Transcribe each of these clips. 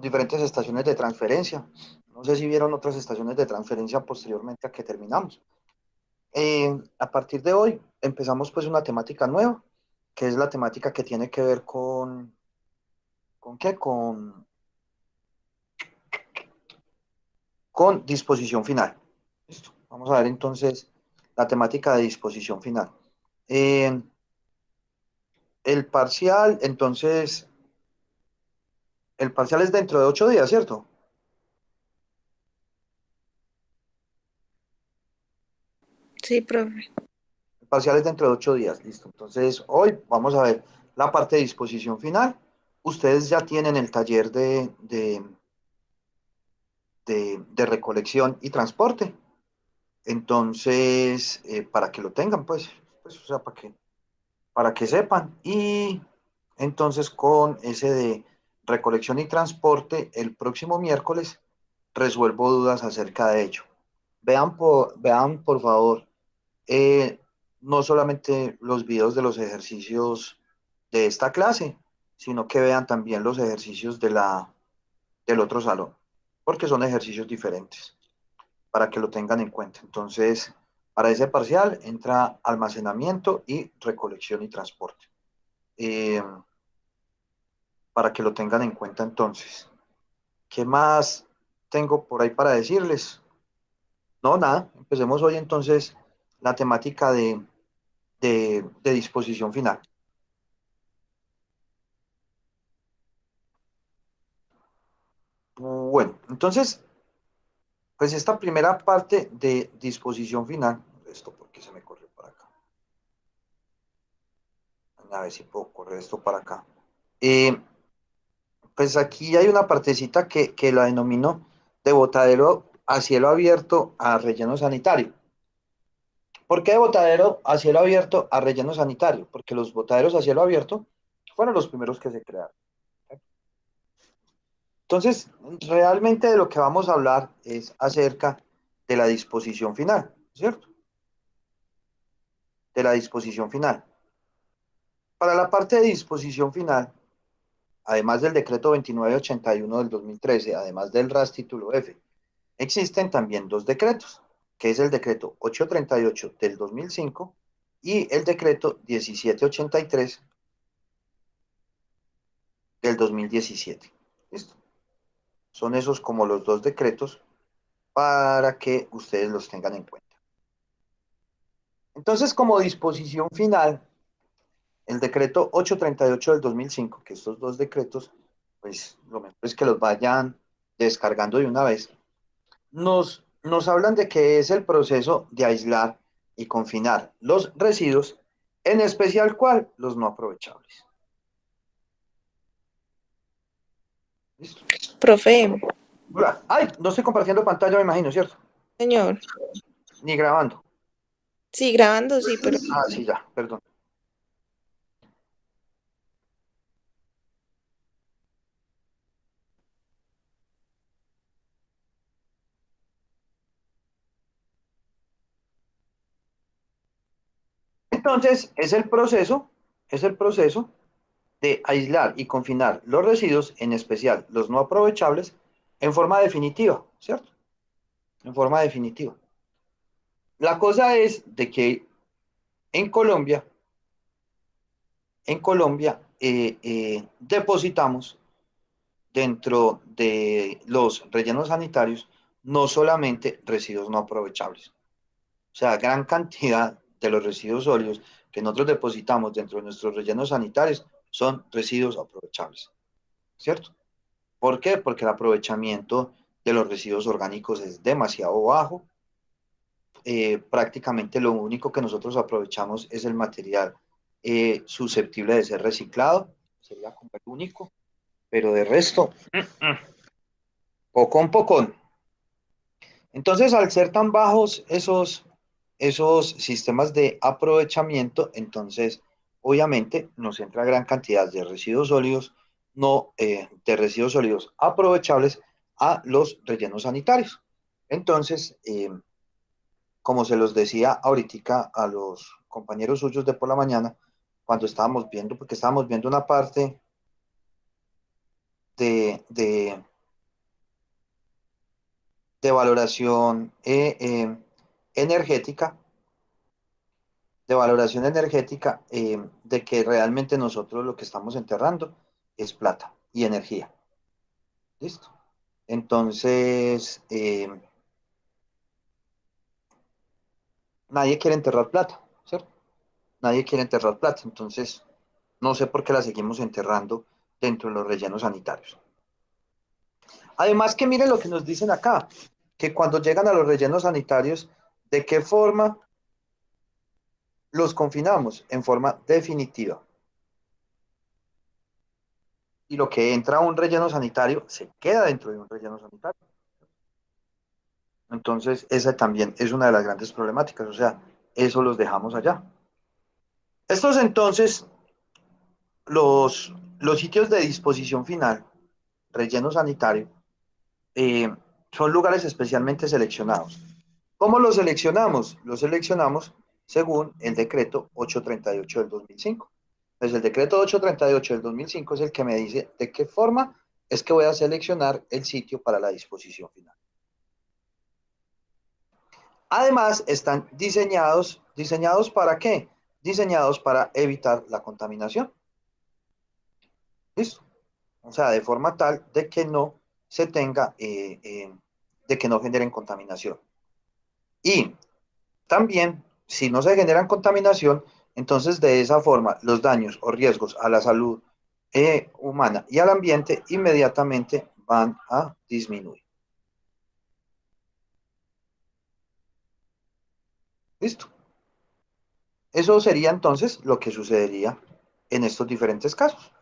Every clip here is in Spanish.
con diferentes estaciones de transferencia. No sé si vieron otras estaciones de transferencia posteriormente a que terminamos. A partir de hoy empezamos pues una temática nueva, que es la temática que tiene que ver ¿con qué? Con disposición final. Listo. Vamos a ver entonces la temática de disposición final. Eh, el parcial, entonces, el parcial es dentro de 8 días, ¿cierto? Sí, profe. El parcial es dentro de 8 días, listo. Entonces, hoy vamos a ver la parte de disposición final. Ustedes ya tienen el taller de recolección y transporte. Entonces, para que lo tengan, pues o sea, para que sepan. Y entonces con ese de recolección y transporte, el próximo miércoles resuelvo dudas acerca de ello. Vean por favor, eh, no solamente los videos de los ejercicios de esta clase, sino que vean también los ejercicios del otro salón, porque son ejercicios diferentes, para que lo tengan en cuenta. Entonces, para ese parcial entra almacenamiento y recolección y transporte. Eh, para que lo tengan en cuenta entonces. ¿Qué más tengo por ahí para decirles? No, nada, empecemos hoy entonces la temática de disposición final. Bueno, entonces, pues esta primera parte de disposición final, esto porque se me corrió para acá, a ver si puedo correr esto para acá. Eh, pues aquí hay una partecita que la denomino de botadero a cielo abierto a relleno sanitario. ¿Por qué de botadero a cielo abierto a relleno sanitario? Porque los botaderos a cielo abierto fueron los primeros que se crearon. Entonces, realmente de lo que vamos a hablar es acerca de la disposición final, ¿cierto? De la disposición final. Para la parte de disposición final, además del decreto 2981 del 2013, además del RAS título F, existen también dos decretos, que es el decreto 838 del 2005 y el decreto 1783 del 2017. ¿Listo? Son esos como los dos decretos para que ustedes los tengan en cuenta. Entonces, como disposición final, el decreto 838 del 2005, que estos dos decretos, pues lo mejor es que los vayan descargando de una vez, nos hablan de que es el proceso de aislar y confinar los residuos, en especial cuál, los no aprovechables. ¿Listo? Profe, Hola. Ay, no estoy compartiendo pantalla, me imagino, ¿cierto? señor. Ni grabando. Sí, grabando, sí, pero Ah, sí, ya, perdón. Entonces, es el proceso de aislar y confinar los residuos, en especial los no aprovechables, en forma definitiva, ¿cierto? En forma definitiva. La cosa es de que en Colombia, depositamos dentro de los rellenos sanitarios no solamente residuos no aprovechables, o sea, gran cantidad de los residuos sólidos que nosotros depositamos dentro de nuestros rellenos sanitarios son residuos aprovechables, ¿cierto? ¿Por qué? Porque el aprovechamiento de los residuos orgánicos es demasiado bajo. Prácticamente lo único que nosotros aprovechamos es el material susceptible de ser reciclado, sería como el único, pero de resto, poco. Entonces, al ser tan bajos esos sistemas de aprovechamiento, entonces, obviamente, nos entra gran cantidad de residuos sólidos, no de residuos sólidos aprovechables a los rellenos sanitarios. Entonces, como se los decía ahorita a los compañeros suyos de por la mañana, cuando estábamos viendo, porque estábamos viendo una parte de de valoración energética, de que realmente nosotros lo que estamos enterrando es plata y energía. ¿Listo? Entonces, nadie quiere enterrar plata, ¿cierto? Nadie quiere enterrar plata, entonces no sé por qué la seguimos enterrando dentro de los rellenos sanitarios. Además que miren lo que nos dicen acá, que cuando llegan a los rellenos sanitarios, ¿de qué forma los confinamos? En forma definitiva. Y lo que entra a un relleno sanitario se queda dentro de un relleno sanitario. Entonces, esa también es una de las grandes problemáticas, o sea, eso los dejamos allá. Estos entonces, los sitios de disposición final, relleno sanitario, eh, son lugares especialmente seleccionados. ¿Cómo los seleccionamos? Los seleccionamos según el decreto 838 del 2005. Entonces, el decreto 838 del 2005 es el que me dice de qué forma es que voy a seleccionar el sitio para la disposición final. Además, están ¿diseñados para qué? Diseñados para evitar la contaminación. ¿Listo? O sea, de forma tal de que no se tenga, de que no generen contaminación. Y también, si no se generan contaminación, entonces de esa forma los daños o riesgos a la salud humana y al ambiente inmediatamente van a disminuir. ¿Listo? Eso sería entonces lo que sucedería en estos diferentes casos.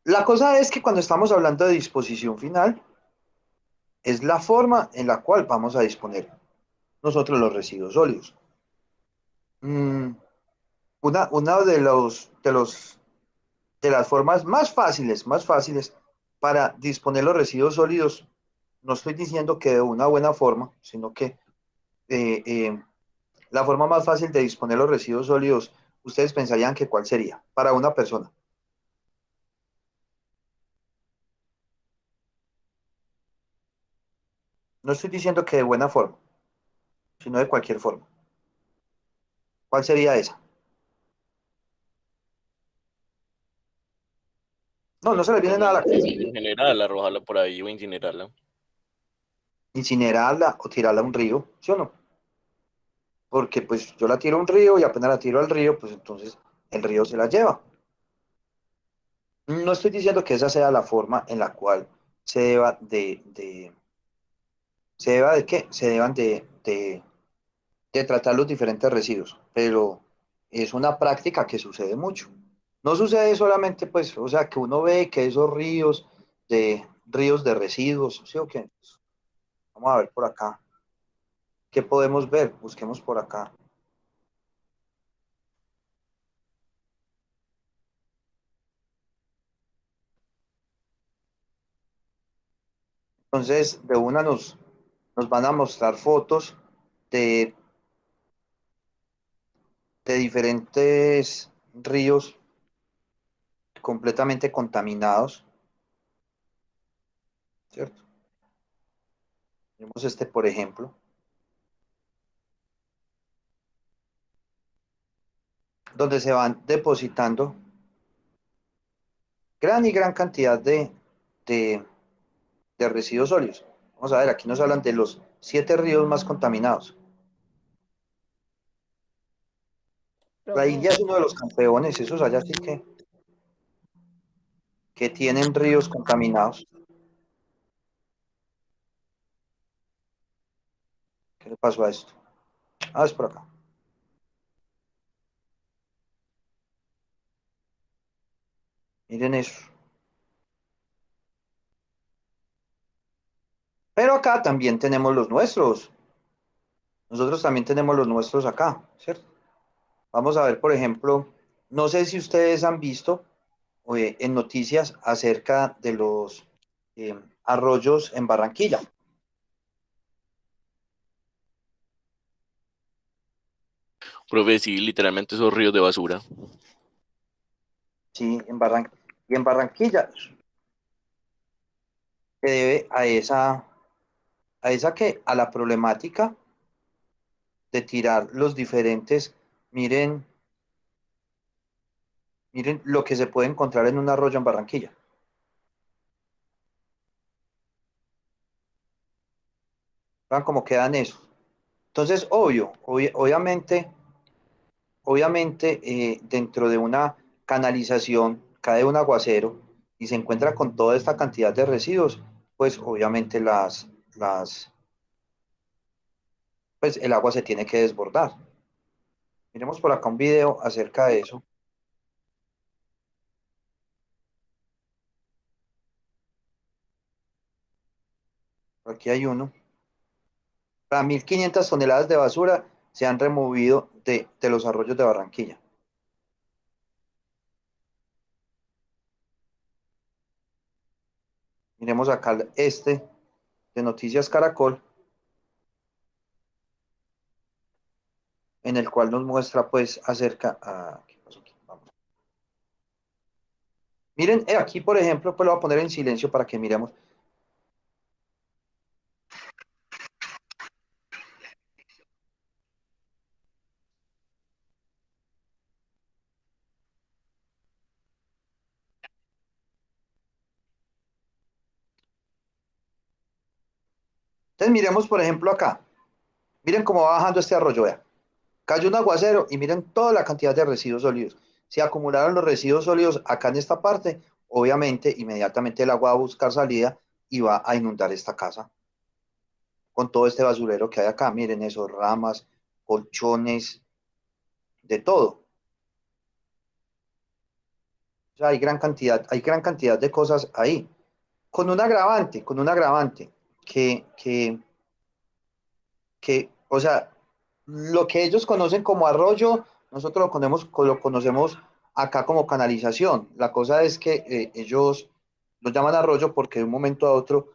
La cosa es que cuando estamos hablando de disposición final, es la forma en la cual vamos a disponer nosotros los residuos sólidos. Mm, una de las formas más fáciles para disponer los residuos sólidos, no estoy diciendo que de una buena forma, sino que eh, eh, la forma más fácil de disponer los residuos sólidos, ustedes pensarían que cuál sería para una persona. No estoy diciendo que de buena forma, sino de cualquier forma. ¿Cuál sería esa? No, no se le Pues viene nada a la cabeza. en general, arrojarla por ahí o incinerarla. Incinerarla o tirarla a un río, ¿sí o no? Porque pues yo la tiro a un río y apenas la tiro al río, pues entonces el río se la lleva. No estoy diciendo que esa sea la forma en la cual se deba se deba de qué, se deban de tratar los diferentes residuos, pero es una práctica que sucede mucho. No sucede solamente, pues, o sea, que uno ve que esos ríos de residuos, ¿sí o qué? Vamos a ver por acá. ¿Qué podemos ver? Busquemos por acá. Entonces, de una nos van a mostrar fotos de, de diferentes ríos completamente contaminados, ¿cierto? Tenemos este, por ejemplo, donde se van depositando gran cantidad de, de residuos sólidos. Vamos a ver, aquí nos hablan de los 7 ríos más contaminados. La profe, India es uno de los campeones, esos allá sí que tienen ríos contaminados. ¿Qué le pasó a esto? Ah, es por acá. Miren eso. Pero acá también tenemos los nuestros. Nosotros también tenemos los nuestros acá, ¿cierto? Vamos a ver, por ejemplo, no sé si ustedes han visto en noticias acerca de los arroyos en Barranquilla. Profe, sí, literalmente esos ríos de basura. Sí, y en Barranquilla. se debe a la problemática de tirar los diferentes, miren, miren lo que se puede encontrar en un arroyo en Barranquilla. Vean cómo quedan esos. Entonces, obviamente, dentro de una canalización cae un aguacero y se encuentra con toda esta cantidad de residuos, pues obviamente pues el agua se tiene que desbordar. Miremos por acá un video acerca de eso. Aquí hay uno. Para 1.500 toneladas de basura se han removido de los arroyos de Barranquilla. Miremos acá este de Noticias Caracol, en el cual nos muestra pues acerca ¿qué pasó aquí? Vamos. Miren, aquí por ejemplo, pues lo voy a poner en silencio para que miremos. Entonces miremos por ejemplo acá. Miren cómo va bajando este arroyo, vea. Cayó un aguacero y miren toda la cantidad de residuos sólidos. Si acumularon los residuos sólidos acá en esta parte, obviamente inmediatamente el agua va a buscar salida y va a inundar esta casa con todo este basurero que hay acá. Miren esos ramas, colchones, de todo. O sea, hay gran cantidad de cosas ahí. Con un agravante o sea, lo que ellos conocen como arroyo, nosotros lo conocemos acá como canalización. La cosa es que ellos lo llaman arroyo porque de un momento a otro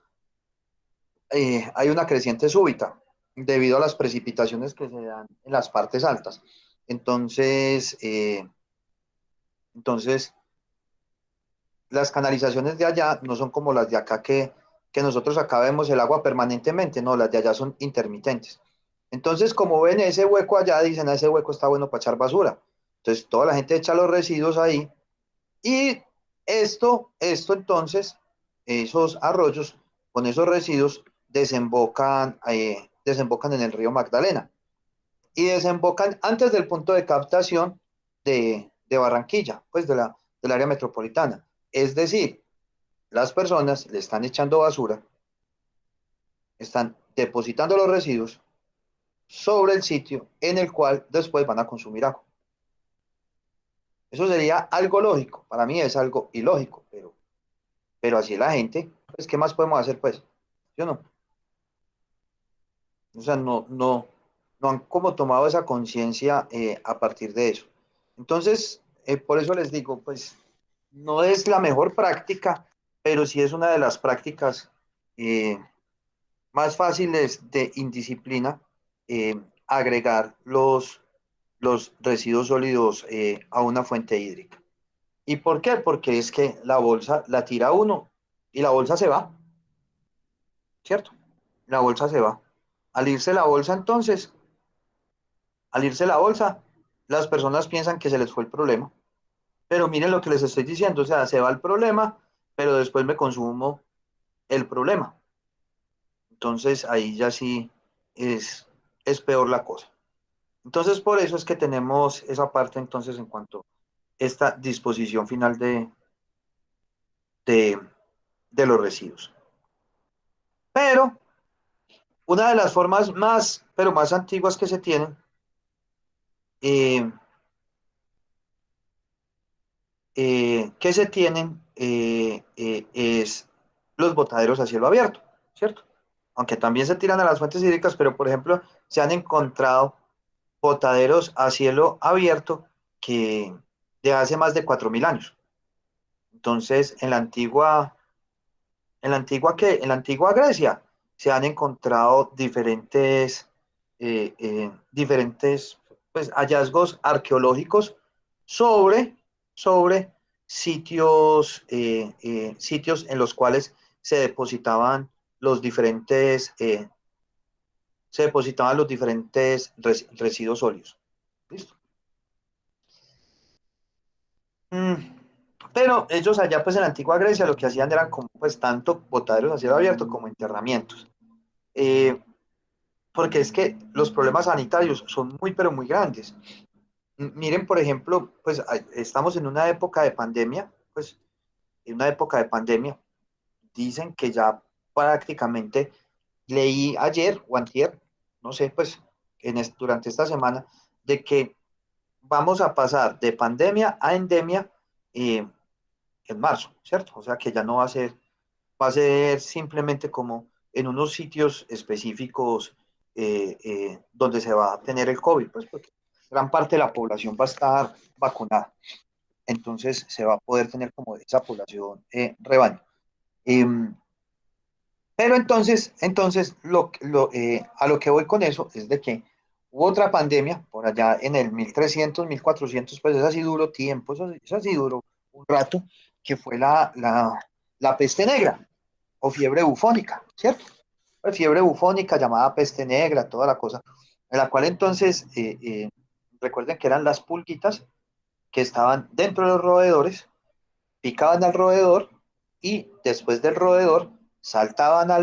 hay una creciente súbita debido a las precipitaciones que se dan en las partes altas. Entonces, entonces las canalizaciones de allá no son como las de acá que nosotros acá vemos el agua permanentemente, no, las de allá son intermitentes. Entonces, como ven ese hueco allá, dicen, ese hueco está bueno para echar basura. Entonces, toda la gente echa los residuos ahí y esto entonces, esos arroyos con esos residuos desembocan en el río Magdalena y desembocan antes del punto de captación de Barranquilla, pues del área metropolitana. Es decir, las personas le están echando basura, están depositando los residuos sobre el sitio en el cual después van a consumir agua. Eso sería algo lógico. Para mí es algo ilógico, pero así es la gente. Pues, ¿qué más podemos hacer, pues? Yo no. O sea, no han como tomado esa conciencia a partir de eso. Entonces, por eso les digo, pues, no es la mejor práctica, pero sí es una de las prácticas eh, más fáciles de indisciplina, agregar los residuos sólidos a una fuente hídrica. ¿Y por qué? Porque es que la bolsa la tira uno y la bolsa se va, ¿cierto? La bolsa se va. Al irse la bolsa, entonces, al irse la bolsa, las personas piensan que se les fue el problema. Pero miren lo que les estoy diciendo, o sea, se va el problema, pero después me consumo el problema. Entonces ahí ya sí es, es peor la cosa. Entonces por eso es que tenemos esa parte entonces en cuanto a esta disposición final de, de los residuos. Pero una de las formas más, pero más antiguas que se tienen, eh, es los botaderos a cielo abierto, ¿cierto? Aunque también se tiran a las fuentes hídricas, pero por ejemplo se han encontrado botaderos a cielo abierto que de hace más de 4.000 años. Entonces, en la antigua Grecia se han encontrado diferentes pues, hallazgos arqueológicos sobre, sobre sitios en los cuales se depositaban los diferentes, residuos sólidos. ¿Listo? Pero ellos allá pues en la antigua Grecia lo que hacían eran como pues tanto botaderos a cielo abierto como enterramientos. Porque es que los problemas sanitarios son muy pero muy grandes. Miren, por ejemplo, pues estamos en una época de pandemia, pues en una época de pandemia, dicen que ya prácticamente leí ayer o antier, no sé, pues durante esta semana, de que vamos a pasar de pandemia a endemia eh, en marzo, ¿cierto? O sea que ya no va a ser simplemente como en unos sitios específicos donde se va a tener el COVID, pues porque gran parte de la población va a estar vacunada. Entonces se va a poder tener como esa población rebaño. Eh, pero entonces a lo que voy con eso es de que hubo otra pandemia por allá en el 1300, 1400, pues eso así duró tiempo, eso así duró un rato, que fue la peste negra o fiebre bufónica, ¿cierto? Pues fiebre bufónica llamada peste negra, toda la cosa, en la cual entonces, recuerden que eran las pulguitas que estaban dentro de los roedores, picaban al roedor y después del roedor saltaban a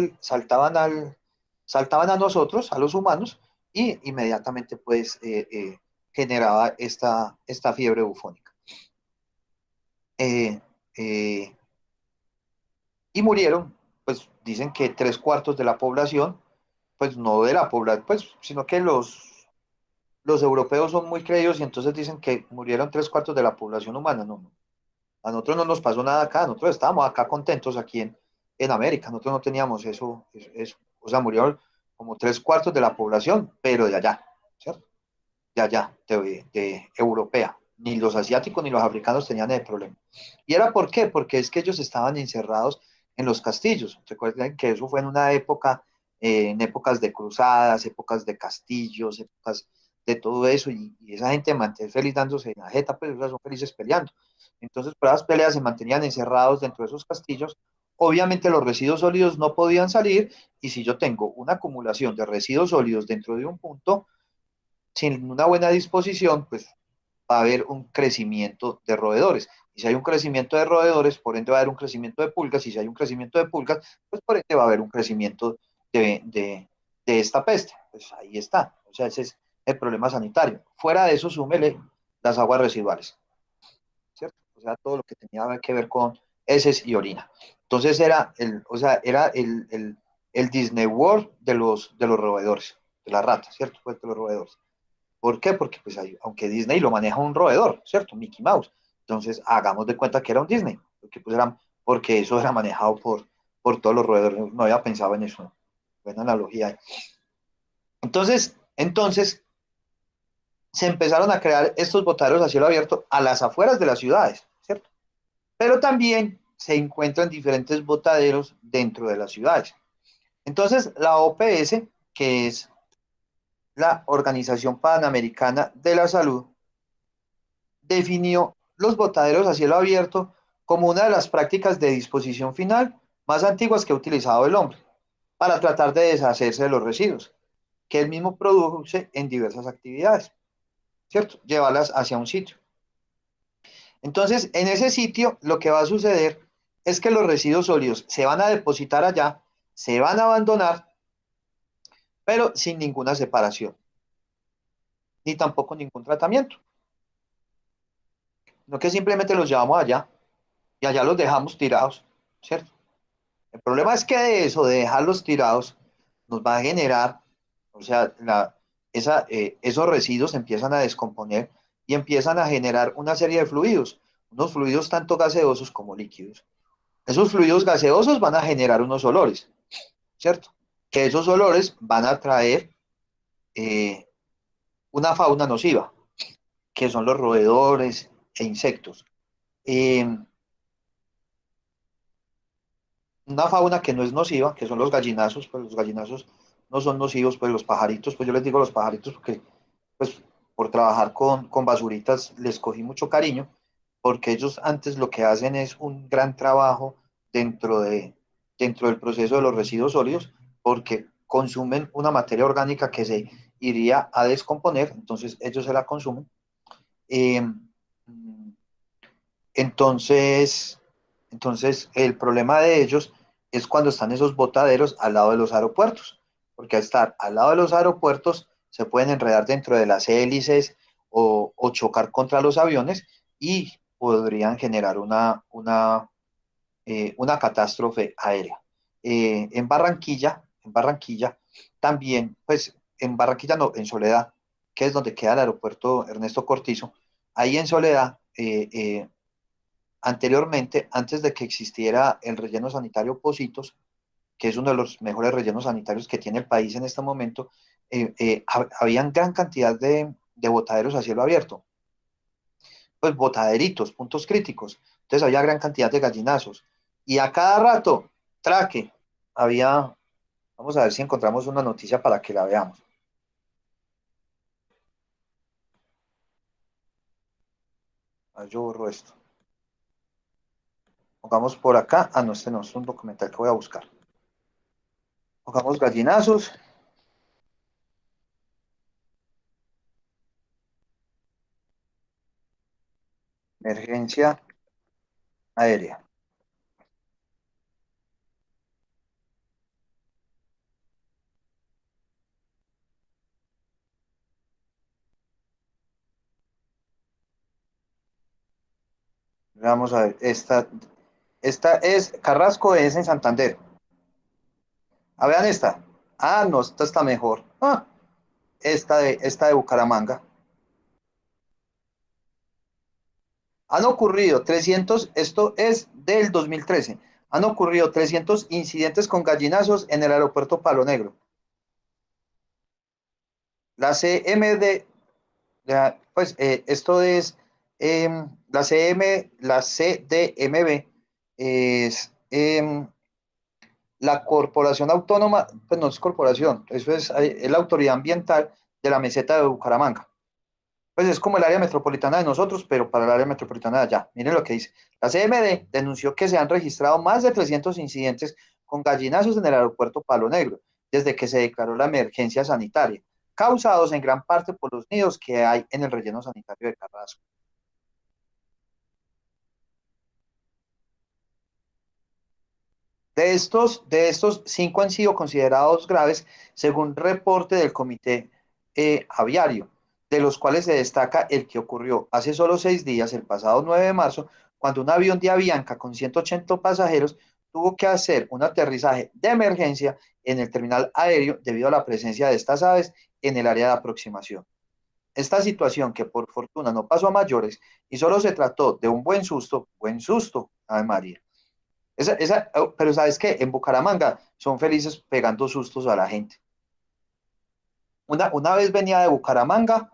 nosotros, a los humanos, y inmediatamente pues generaba esta fiebre bufónica. Eh, eh, y murieron, pues dicen que 3/4 de la población, pues no de la población, pues, sino que los europeos son muy creídos y entonces dicen que murieron 3/4 de la población humana. No, no. A nosotros no nos pasó nada acá, nosotros estábamos acá contentos aquí en América, nosotros no teníamos eso. O sea, murieron como 3/4 de la población, pero de allá, ¿cierto? De allá, de europea. Ni los asiáticos ni los africanos tenían ese problema. ¿Y era por qué? Porque es que ellos estaban encerrados en los castillos. Recuerden que eso fue en una época, en épocas de cruzadas, épocas de castillos, épocas de todo eso, y esa gente mantiene feliz dándose en la jeta, pues ellos son felices peleando. Entonces, por las peleas se mantenían encerrados dentro de esos castillos. Obviamente los residuos sólidos no podían salir, y si yo tengo una acumulación de residuos sólidos dentro de un punto, sin una buena disposición, pues va a haber un crecimiento de roedores. Y si hay un crecimiento de roedores, por ende va a haber un crecimiento de pulgas, y si hay un crecimiento de pulgas, pues por ende va a haber un crecimiento de esta peste. Pues ahí está. O sea, ese es el problema sanitario. Fuera de eso, súmele las aguas residuales, ¿cierto? O sea, todo lo que tenía que ver con heces y orina. Entonces era el Disney World de los roedores, de las ratas, ¿cierto? Pues de los roedores. ¿Por qué? Porque pues aunque Disney lo maneja un roedor, ¿cierto? Mickey Mouse. Entonces hagamos de cuenta que era un Disney, porque eso era manejado por todos los roedores. No había pensado en eso. Buena analogía. Entonces se empezaron a crear estos botaderos a cielo abierto a las afueras de las ciudades, ¿cierto? Pero también se encuentran diferentes botaderos dentro de las ciudades. Entonces la OPS, que es la Organización Panamericana de la Salud, definió los botaderos a cielo abierto como una de las prácticas de disposición final más antiguas que ha utilizado el hombre para tratar de deshacerse de los residuos que él mismo produce en diversas actividades, ¿cierto? Llevarlas hacia un sitio. Entonces, en ese sitio lo que va a suceder es que los residuos sólidos se van a depositar allá, se van a abandonar, pero sin ninguna separación, ni tampoco ningún tratamiento, no que simplemente los llevamos allá y allá los dejamos tirados, ¿cierto? El problema es que de eso, de dejarlos tirados, nos va a generar, o sea, esos residuos empiezan a descomponer y empiezan a generar una serie de fluidos, unos fluidos tanto gaseosos como líquidos. Esos fluidos gaseosos van a generar unos olores, ¿cierto? Que esos olores van a traer eh, una fauna nociva, que son los roedores e insectos. Eh, una fauna que no es nociva, que son los gallinazos, pues los gallinazos no son nocivos, pues los pajaritos, pues yo les digo los pajaritos porque, pues, por trabajar con basuritas les cogí mucho cariño, porque ellos antes lo que hacen es un gran trabajo dentro dentro del proceso de los residuos sólidos porque consumen una materia orgánica que se iría a descomponer, entonces ellos se la consumen. Eh, entonces, entonces, el problema de ellos es cuando están esos botaderos al lado de los aeropuertos, porque al estar al lado de los aeropuertos se pueden enredar dentro de las hélices o chocar contra los aviones y podrían generar una catástrofe aérea. En Barranquilla también, pues en Barranquilla no, en Soledad, que es donde queda el aeropuerto Ernesto Cortizo, ahí en Soledad, anteriormente, antes de que existiera el relleno sanitario Pocitos, que es uno de los mejores rellenos sanitarios que tiene el país en este momento, habían gran cantidad de botaderos a cielo abierto, pues botaderitos, puntos críticos. Entonces había gran cantidad de gallinazos. Y a cada rato, traque, había, vamos a ver si encontramos una noticia para que la veamos. A ver, yo borro esto. Pongamos por acá. Ah, no, este no, es un documental que voy a buscar. Pongamos gallinazos. Emergencia aérea. Vamos a ver, esta es, Carrasco es en Santander. A vean esta. Ah, no, esta está mejor. Ah, esta de Bucaramanga. Han ocurrido 300, esto es del 2013, han ocurrido 300 incidentes con gallinazos en el aeropuerto Palo Negro. La CMD, pues esto es la CDMB, es la corporación autónoma, pues no es corporación, eso es la autoridad ambiental de la meseta de Bucaramanga. Pues es como el área metropolitana de nosotros, pero para el área metropolitana de allá. Miren lo que dice. La CMD denunció que se han registrado más de 300 incidentes con gallinazos en el aeropuerto Palo Negro, desde que se declaró la emergencia sanitaria, causados en gran parte por los nidos que hay en el relleno sanitario de Carrasco. De estos 5 han sido considerados graves según reporte del comité aviario, de los cuales se destaca el que ocurrió hace solo 6 días, el pasado 9 de marzo, cuando un avión de Avianca con 180 pasajeros tuvo que hacer un aterrizaje de emergencia en el terminal aéreo debido a la presencia de estas aves en el área de aproximación. Esta situación, que por fortuna no pasó a mayores y solo se trató de un buen susto, Ave María. Pero ¿sabes qué? En Bucaramanga son felices pegando sustos a la gente. Una vez venía de Bucaramanga,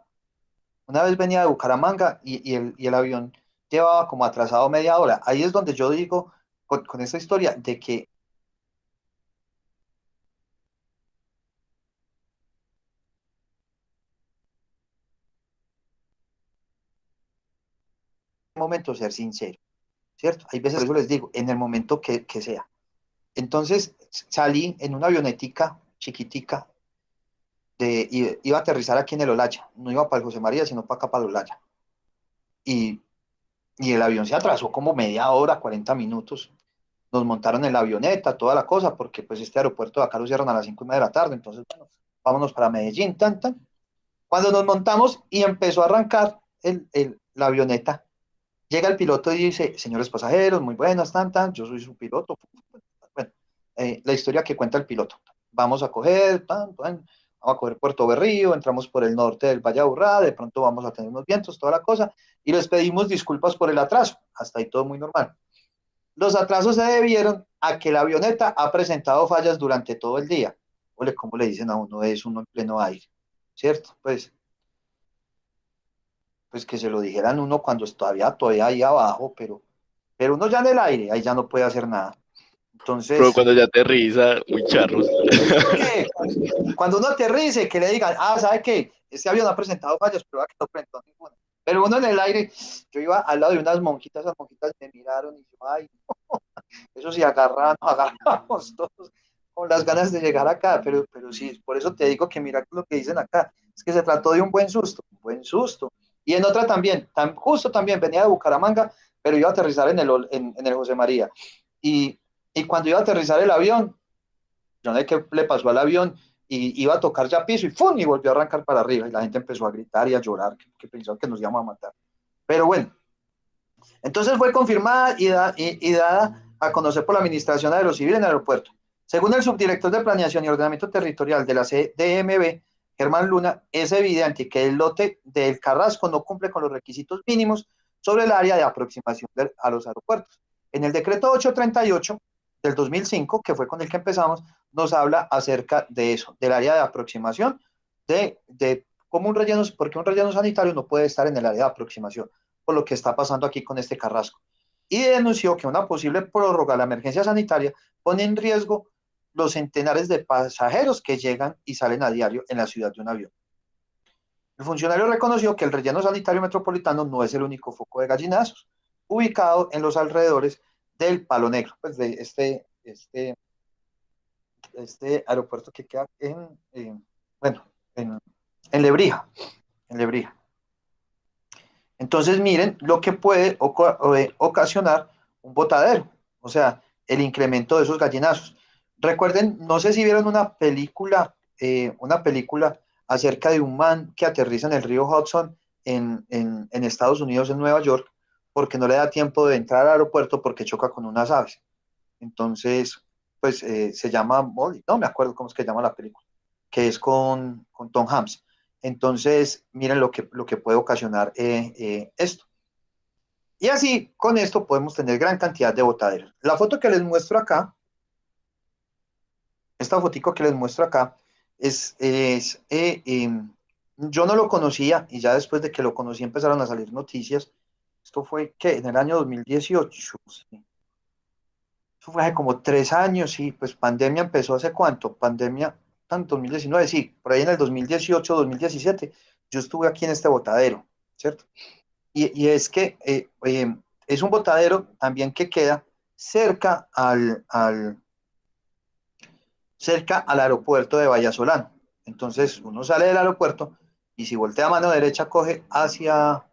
y el avión llevaba como atrasado media hora. Ahí es donde yo digo, con esta historia, de que en el momento ser sincero, ¿cierto? Hay veces, por eso les digo, en el momento que sea. Entonces salí en una avionetica chiquitica, iba a aterrizar aquí en el Olaya, no iba para el José María, sino para acá, para el Olaya. Y y el avión se atrasó como media hora, 40 minutos. Nos montaron en la avioneta, toda la cosa, porque pues este aeropuerto de acá lo cierran a las 5:30 de la tarde, entonces, bueno, vámonos para Medellín, tan, tan. Cuando nos montamos y empezó a arrancar la avioneta, llega el piloto y dice, señores pasajeros, muy buenas, tan, tan, yo soy su piloto. Bueno, la historia que cuenta el piloto. Vamos a coger, tan, tan, vamos a coger Puerto Berrío, entramos por el norte del Valle de Aburrá, de pronto vamos a tener unos vientos, toda la cosa, y les pedimos disculpas por el atraso. Hasta ahí todo muy normal. Los atrasos se debieron a que la avioneta ha presentado fallas durante todo el día. Ole, ¿cómo le dicen a uno? Es uno en pleno aire, ¿cierto? Pues que se lo dijeran uno cuando todavía ahí abajo, pero uno ya en el aire, ahí ya no puede hacer nada. Pero Entonces, cuando ya aterriza, muy charros. ¿qué? Cuando uno aterrice, que le digan, ¿sabe qué? Este avión ha presentado fallas, pero que no presentó ninguna. Pero uno en el aire, yo iba al lado de unas monjitas, esas monjitas me miraron y yo, ay, eso sí, nos agarramos todos con las ganas de llegar acá, pero sí, por eso te digo que mira lo que dicen acá, es que se trató de un buen susto. Y en otra también, justo también venía de Bucaramanga, pero iba a aterrizar en el José María. Y cuando iba a aterrizar el avión, yo no sé qué le pasó al avión, y iba a tocar ya piso y ¡fum! Y volvió a arrancar para arriba. Y la gente empezó a gritar y a llorar, que pensaban que nos íbamos a matar. Pero bueno, entonces fue confirmada y dada a conocer por la Administración de Aerocivil en el aeropuerto. Según el subdirector de Planeación y Ordenamiento Territorial de la CDMB, Germán Luna, es evidente que el lote del Carrasco no cumple con los requisitos mínimos sobre el área de aproximación a los aeropuertos. En el decreto 838 del 2005, que fue con el que empezamos, nos habla acerca de eso, del área de aproximación, de cómo un relleno, porque un relleno sanitario no puede estar en el área de aproximación, por lo que está pasando aquí con este Carrasco. Y denunció que una posible prórroga a la emergencia sanitaria pone en riesgo los centenares de pasajeros que llegan y salen a diario en la ciudad de un avión. El funcionario reconoció que el relleno sanitario metropolitano no es el único foco de gallinazos, ubicado en los alrededores del Palo Negro, pues de este aeropuerto que queda bueno, en Lebrija, en Lebrija. Entonces, miren lo que puede ocasionar un botadero, o sea, el incremento de esos gallinazos. Recuerden, no sé si vieron una película acerca de un man que aterriza en el río Hudson en Estados Unidos, en Nueva York, porque no le da tiempo de entrar al aeropuerto porque choca con unas aves. Entonces, pues se llama Molly, no me acuerdo cómo es que se llama la película, que es con Tom Hanks. Entonces, miren lo que puede ocasionar esto. Y así, con esto podemos tener gran cantidad de botaderos. La foto que les muestro acá, esta fotico que les muestro acá, yo no lo conocía y ya después de que lo conocí empezaron a salir noticias. Esto fue, ¿qué? En el año 2018. Sí. Eso fue hace como 3 años, y pues pandemia empezó hace cuánto, pandemia, tanto 2019, sí, por ahí en el 2018, 2017, yo estuve aquí en este botadero, ¿cierto? Y es que es un botadero también que queda cerca cerca al aeropuerto de Vallasolano. Entonces uno sale del aeropuerto y si voltea a mano derecha coge hacia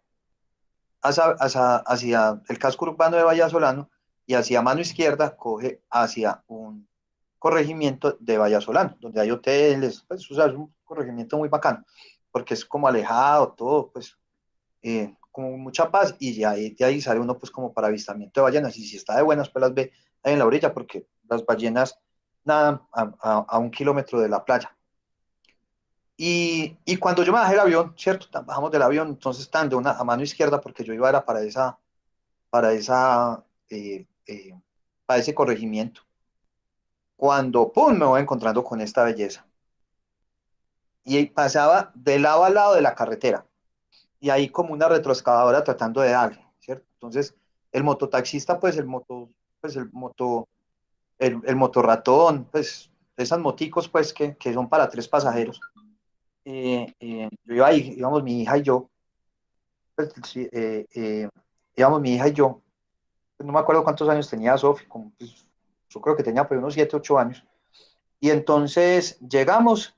el casco urbano de Vallasolano, y hacia mano izquierda coge hacia un corregimiento de Vallasolano, donde hay hoteles, pues, o sea, es un corregimiento muy bacano, porque es como alejado, todo, pues, como mucha paz, y de ahí sale uno, pues, como para avistamiento de ballenas, y si está de buenas, pues las ve ahí en la orilla, porque las ballenas nadan a 1 kilómetro de la playa. Y cuando yo me bajé del avión, ¿cierto? Bajamos del avión, entonces están de a mano izquierda, porque yo iba era para esa, para ese corregimiento. Cuando, ¡pum!, me voy encontrando con esta belleza. Y pasaba de lado a lado de la carretera. Y ahí como una retroexcavadora tratando de darle, ¿cierto? Entonces, el mototaxista, pues el motorratón, pues esas moticos, pues que son para 3 pasajeros. Yo iba ahí, íbamos mi hija y yo, pues, sí, íbamos mi hija y yo, pues, no me acuerdo cuántos años tenía Sofi, como, pues, yo creo que tenía pues unos 7, 8 años. Y entonces llegamos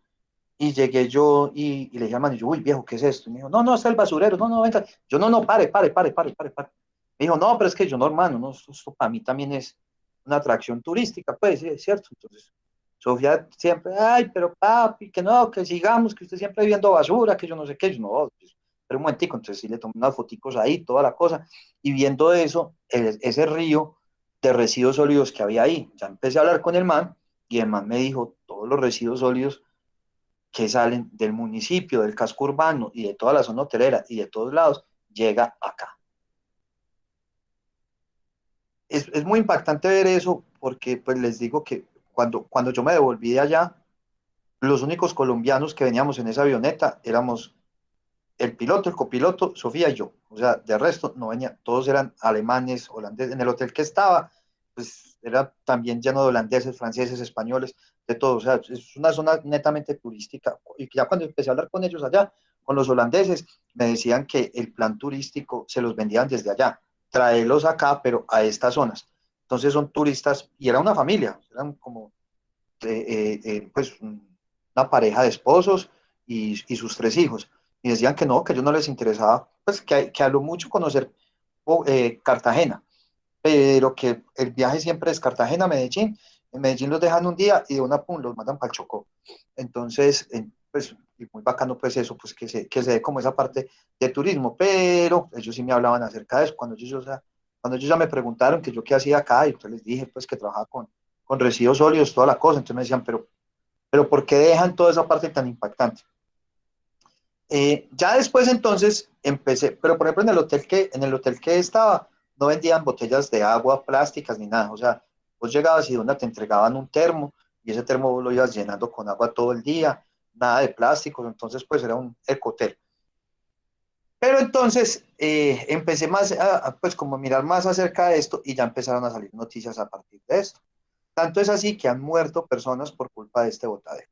y llegué yo y le dije al man, y yo, uy, viejo, ¿qué es esto? Y me dijo, no, no, está el basurero, no, no, venga. Yo, no, no, pare, pare, pare, pare, pare, pare. Me dijo, no, pero es que yo no, hermano, no, esto para mí también es una atracción turística, pues, sí, es cierto. Entonces, Sofía siempre, ay, pero papi, que no, que sigamos, que usted siempre viendo basura, que yo no sé qué, yo no, pues, pero un momentico, entonces sí le tomé unas foticos ahí, toda la cosa, y viendo eso, ese río de residuos sólidos que había ahí, ya empecé a hablar con el man, y el man me dijo, todos los residuos sólidos que salen del municipio, del casco urbano y de toda la zona hotelera y de todos lados, llega acá. Es muy impactante ver eso, porque pues les digo que cuando yo me devolví de allá, los únicos colombianos que veníamos en esa avioneta éramos el piloto, el copiloto, Sofía y yo. O sea, de resto no venía, todos eran alemanes, holandeses. En el hotel que estaba, pues era también lleno de holandeses, franceses, españoles, de todo. O sea, es una zona netamente turística. Y ya cuando empecé a hablar con ellos allá, con los holandeses, me decían que el plan turístico se los vendían desde allá, traerlos acá, pero a estas zonas. Entonces son turistas, y era una familia, eran como pues una pareja de esposos y sus tres hijos. Y decían que no, que a ellos no les interesaba, pues que a lo mucho conocer Cartagena, pero que el viaje siempre es Cartagena, Medellín. En Medellín los dejan un día y de una pum, los mandan para el Chocó. Entonces, pues, y muy bacano pues eso, pues que se dé como esa parte de turismo, pero ellos sí me hablaban acerca de eso. Cuando ellos ya me preguntaron que yo qué hacía acá, y pues les dije pues que trabajaba con residuos sólidos, toda la cosa, entonces me decían, pero ¿por qué dejan toda esa parte tan impactante? Ya después entonces empecé, pero por ejemplo en el hotel que estaba, no vendían botellas de agua plásticas ni nada, o sea, vos llegabas y de una te entregaban un termo y ese termo vos lo ibas llenando con agua todo el día, nada de plásticos, entonces pues era un ecotel. Pero entonces empecé más pues como a mirar más acerca de esto y ya empezaron a salir noticias a partir de esto. Tanto es así que han muerto personas por culpa de este botadero.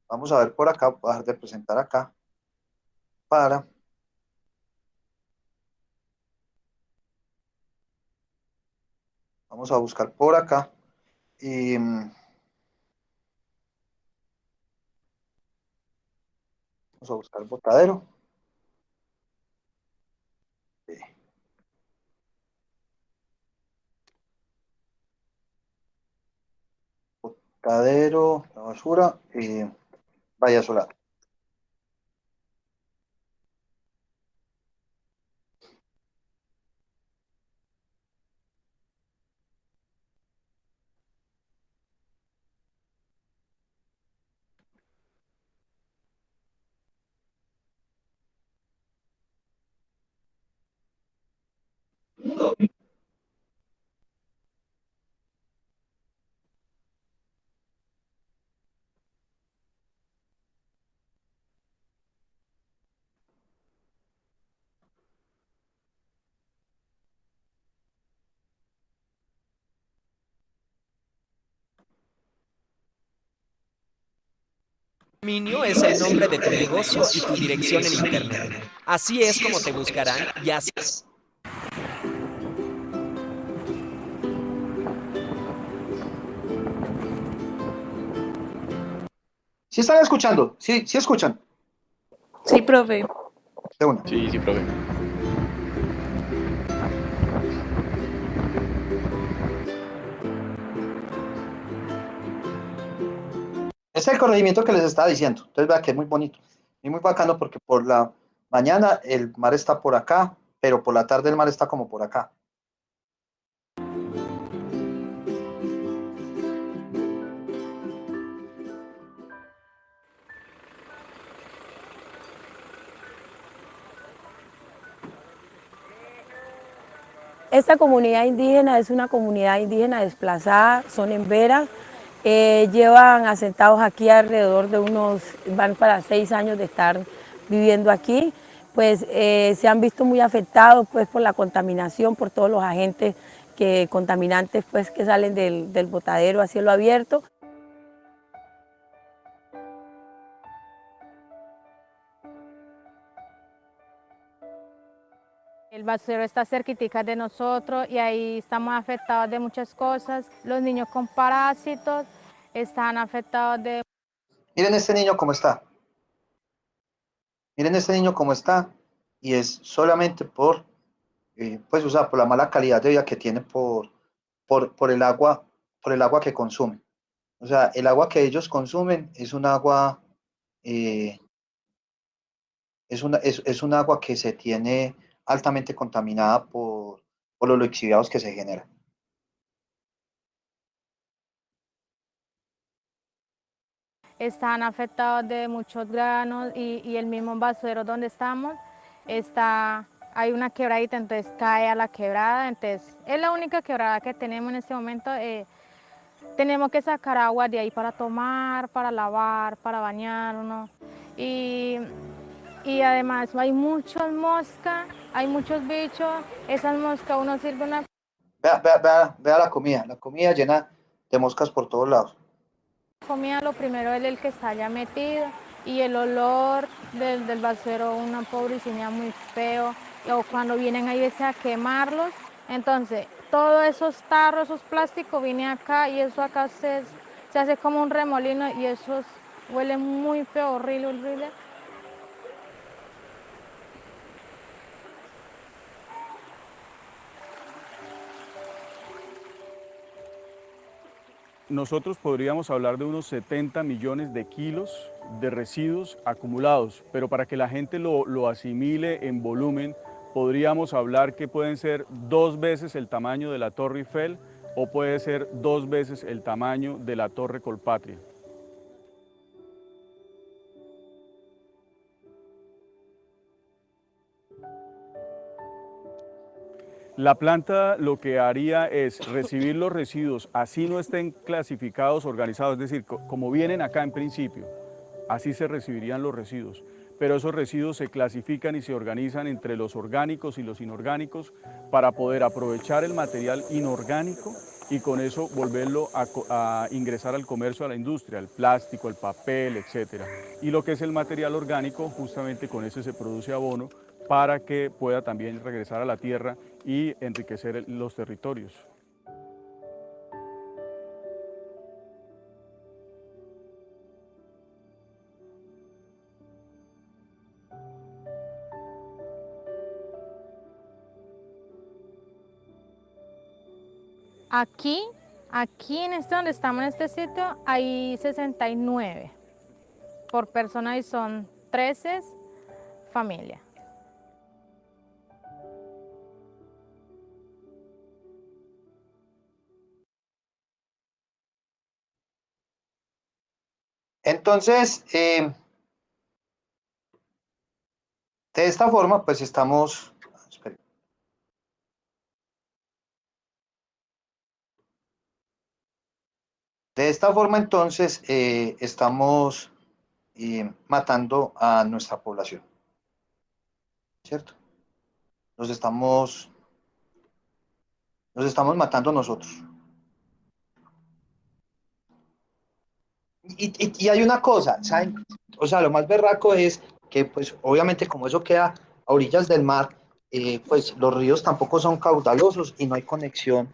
Vamos a ver por acá, voy a dejar de presentar acá para, vamos a buscar por acá. Y vamos a buscar botadero. Botadero, la basura y vaya solar. Dominio es el nombre de tu negocio y tu dirección en Internet. Así es como te buscarán y así... ¿Sí están escuchando? Sí, sí escuchan. Sí, profe. De una. Sí, sí, profe. Este es el corregimiento que les estaba diciendo. Entonces, vea que es muy bonito y muy bacano porque por la mañana el mar está por acá, pero por la tarde el mar está como por acá. Esta comunidad indígena es una comunidad indígena desplazada, son emberas, llevan asentados aquí alrededor de van para 6 años de estar viviendo aquí, pues se han visto muy afectados pues por la contaminación, por todos los agentes contaminantes pues que salen del botadero a cielo abierto. El basurero está cerquitica de nosotros y ahí estamos afectados de muchas cosas. Los niños con parásitos están afectados de... Miren este niño cómo está. Miren este niño cómo está. Y es solamente pues, o sea, por la mala calidad de vida que tiene por el agua que consumen. O sea, el agua que ellos consumen es un agua, eh, es un agua que se tiene altamente contaminada por los lixiviados que se generan. Están afectados de muchos granos y el mismo basurero donde estamos hay una quebradita, entonces cae a la quebrada, entonces es la única quebrada que tenemos en este momento. Tenemos que sacar agua de ahí para tomar, para lavar, para bañarnos y, y además hay muchas moscas, hay muchos bichos, esas moscas uno sirve una... Vea la comida llena de moscas por todos lados. Comida, lo primero es el que está allá metido y el olor del basurero, una pobrecina muy feo, o cuando vienen ahí a quemarlos, entonces todos esos tarros, esos plásticos, vine acá y eso acá se hace como un remolino y eso huele muy feo, horrible, horrible. Nosotros podríamos hablar de unos 70 millones de kilos de residuos acumulados, pero para que la gente lo asimile en volumen, podríamos hablar que pueden ser 2 veces el tamaño de la Torre Eiffel o puede ser 2 veces el tamaño de la Torre Colpatria. La planta lo que haría es recibir los residuos, así no estén clasificados, organizados, es decir, como vienen acá en principio, así se recibirían los residuos. Pero esos residuos se clasifican y se organizan entre los orgánicos y los inorgánicos para poder aprovechar el material inorgánico y con eso volverlo a ingresar al comercio, a la industria, el plástico, el papel, etc. Y lo que es el material orgánico, justamente con ese se produce abono para que pueda también regresar a la tierra y enriquecer los territorios. Aquí en este donde estamos en este sitio hay 69 por persona y son 13 familias. Entonces, de esta forma, pues estamos... espere. De esta forma, entonces, estamos matando a nuestra población, ¿cierto? Nos estamos matando nosotros. Y hay una cosa, ¿saben? O sea, lo más berraco es que, pues, obviamente, como eso queda a orillas del mar, pues los ríos tampoco son caudalosos y no hay conexión.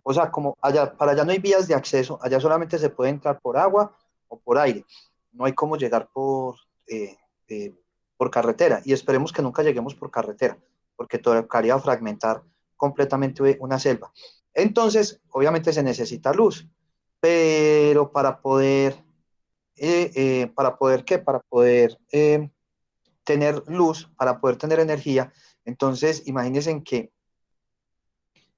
O sea, como allá, para allá no hay vías de acceso, allá solamente se puede entrar por agua o por aire. No hay cómo llegar por carretera. Y esperemos que nunca lleguemos por carretera, porque tocaría fragmentar completamente una selva. Entonces, obviamente se necesita luz, pero ¿qué? Para poder tener luz, para poder tener energía, entonces imagínense en que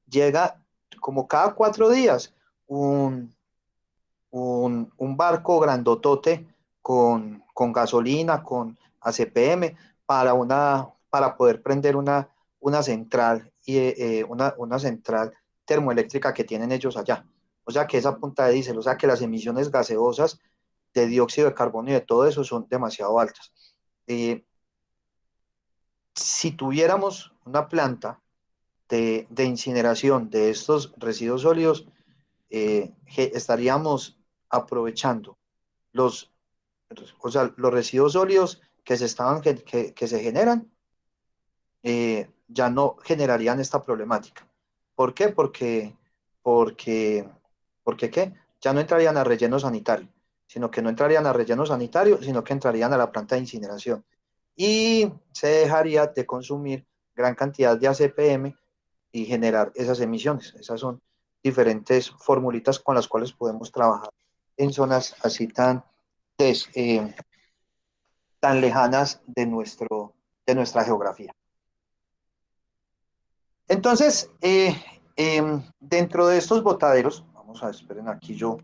llega como cada 4 días un barco grandotote con gasolina, con ACPM, para poder prender una central, una central termoeléctrica que tienen ellos allá. O sea que esa punta de diésel, o sea que las emisiones gaseosas de dióxido de carbono y de todo eso son demasiado altas. Si tuviéramos una planta de incineración de estos residuos sólidos, estaríamos aprovechando los, los residuos sólidos que se generan, ya no generarían esta problemática. ¿Por qué? Porque ¿qué? Ya no entrarían a relleno sanitario, sino que no entrarían a relleno sanitario, sino que entrarían a la planta de incineración. Y se dejaría de consumir gran cantidad de ACPM y generar esas emisiones. Esas son diferentes formulitas con las cuales podemos trabajar en zonas así tan lejanas de nuestra geografía. Entonces, dentro de estos botaderos, vamos a ver, esperen, aquí yo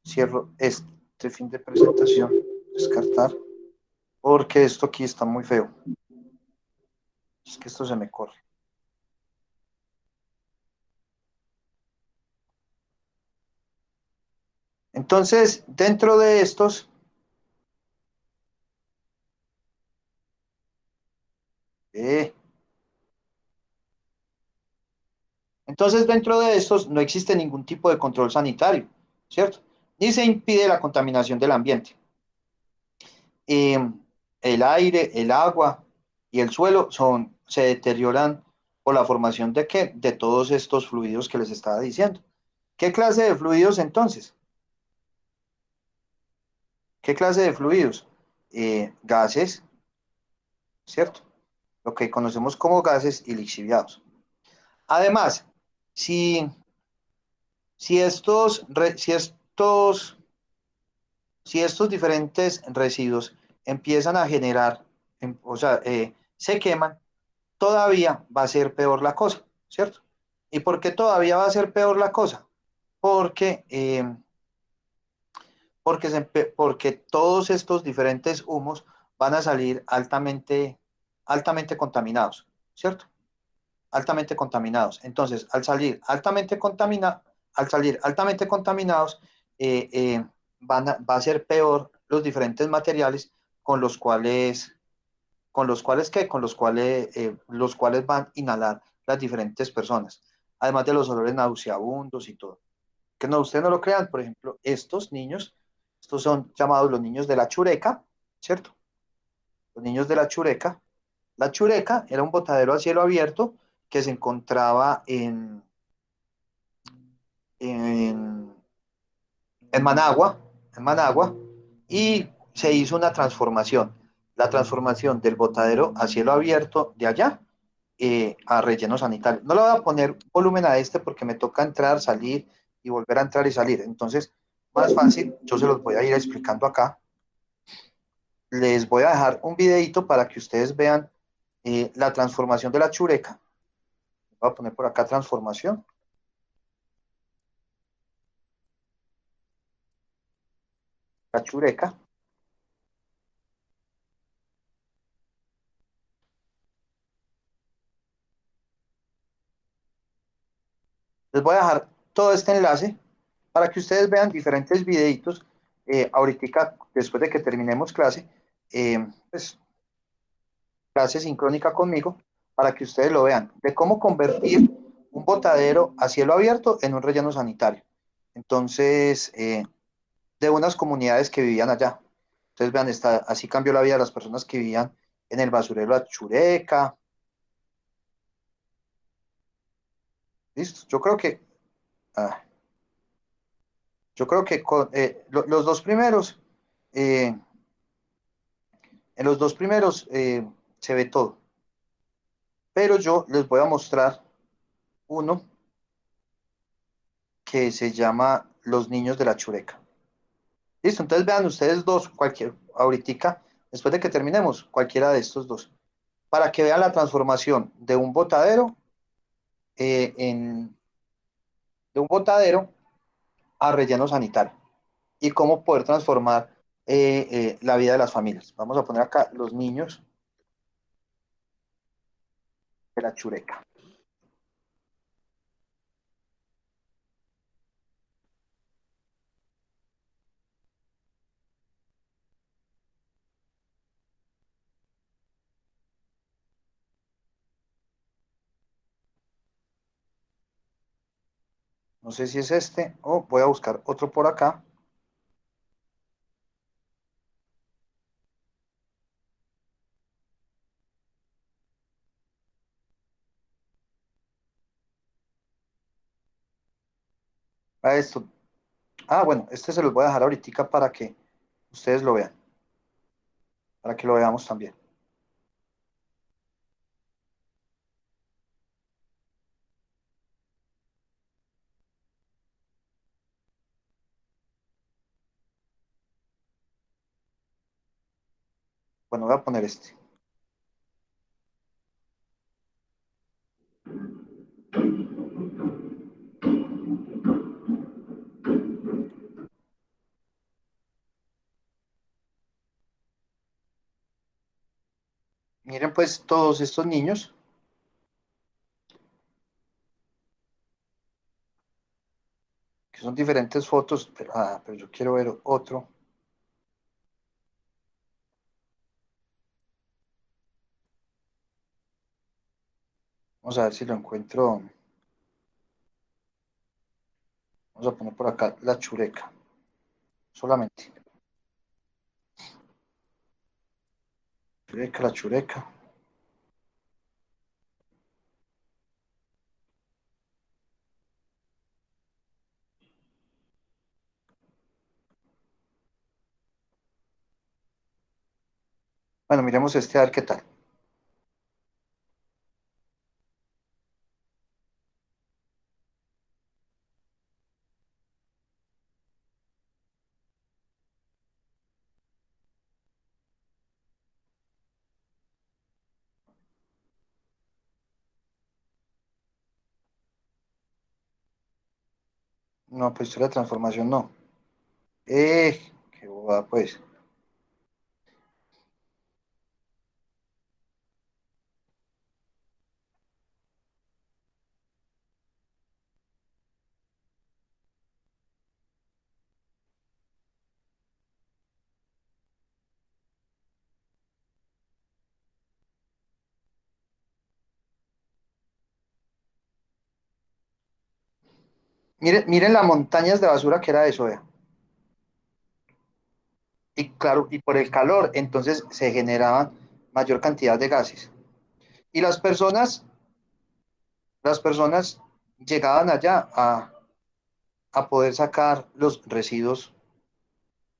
cierro este fin de presentación, descartar, porque esto aquí está muy feo. Es que esto se me corre. Entonces, dentro de estos, no existe ningún tipo de control sanitario, ¿cierto? Ni se impide la contaminación del ambiente. El aire, el agua y el suelo se deterioran por la formación de qué, de todos estos fluidos que les estaba diciendo. ¿Qué clase de fluidos entonces? ¿Qué clase de fluidos? Gases, ¿cierto? Lo que conocemos como gases y lixiviados. Además, si, si estos, re- si estos diferentes residuos empiezan a generar, o sea, se queman, todavía va a ser peor la cosa, ¿cierto? ¿Y por qué todavía va a ser peor la cosa? Porque, porque todos estos diferentes humos van a salir altamente contaminados, ¿cierto? Altamente contaminados. Entonces, al salir altamente contaminados, va a ser peor los diferentes materiales con los cuales van a inhalar las diferentes personas, además de los olores nauseabundos y todo. Que no, ustedes no lo crean, por ejemplo, estos son llamados los niños de la Chureca, ¿cierto? Los niños de la Chureca. La Chureca era un botadero a cielo abierto que se encontraba en, en Managua, y se hizo una transformación, la transformación del botadero a cielo abierto de allá a relleno sanitario. No le voy a poner volumen a este porque me toca entrar, salir y volver a entrar y salir. Entonces, más fácil, yo se los voy a ir explicando acá. Les voy a dejar un videito para que ustedes vean la transformación de la Chureca. Voy a poner por acá transformación. La Chureca. Les voy a dejar todo este enlace para que ustedes vean diferentes videitos. Ahorita, después de que terminemos clase, pues clase sincrónica conmigo, para que ustedes lo vean, de cómo convertir un botadero a cielo abierto en un relleno sanitario. Entonces, de unas comunidades que vivían allá. Entonces, vean, así cambió la vida de las personas que vivían en el basurero Achureca. ¿Listo? Ah, yo creo que los dos primeros, eh, en los dos primeros se ve todo. Pero yo les voy a mostrar uno que se llama Los Niños de la Chureca. Listo, entonces vean ustedes dos, ahorita, después de que terminemos, cualquiera de estos dos, para que vean la transformación eh, en, de un botadero a relleno sanitario y cómo poder transformar la vida de las familias. Vamos a poner acá los niños de la Chureca. No sé si es este o voy a buscar otro por acá. A esto. Ah, bueno, este se los voy a dejar ahorita para que ustedes lo vean, para que lo veamos también. Bueno, voy a poner este. Miren pues todos estos niños, que son diferentes fotos, pero yo quiero ver otro. Vamos a ver si lo encuentro. Vamos a poner por acá la Chureca, solamente. Chureca, la Chureca. Bueno, miremos este a ver qué tal. No, pues historia de transformación no. Qué bobada, pues. Miren las montañas de basura que era eso, vea. Y claro, y por el calor, entonces se generaban mayor cantidad de gases. Y las personas llegaban allá a poder sacar los residuos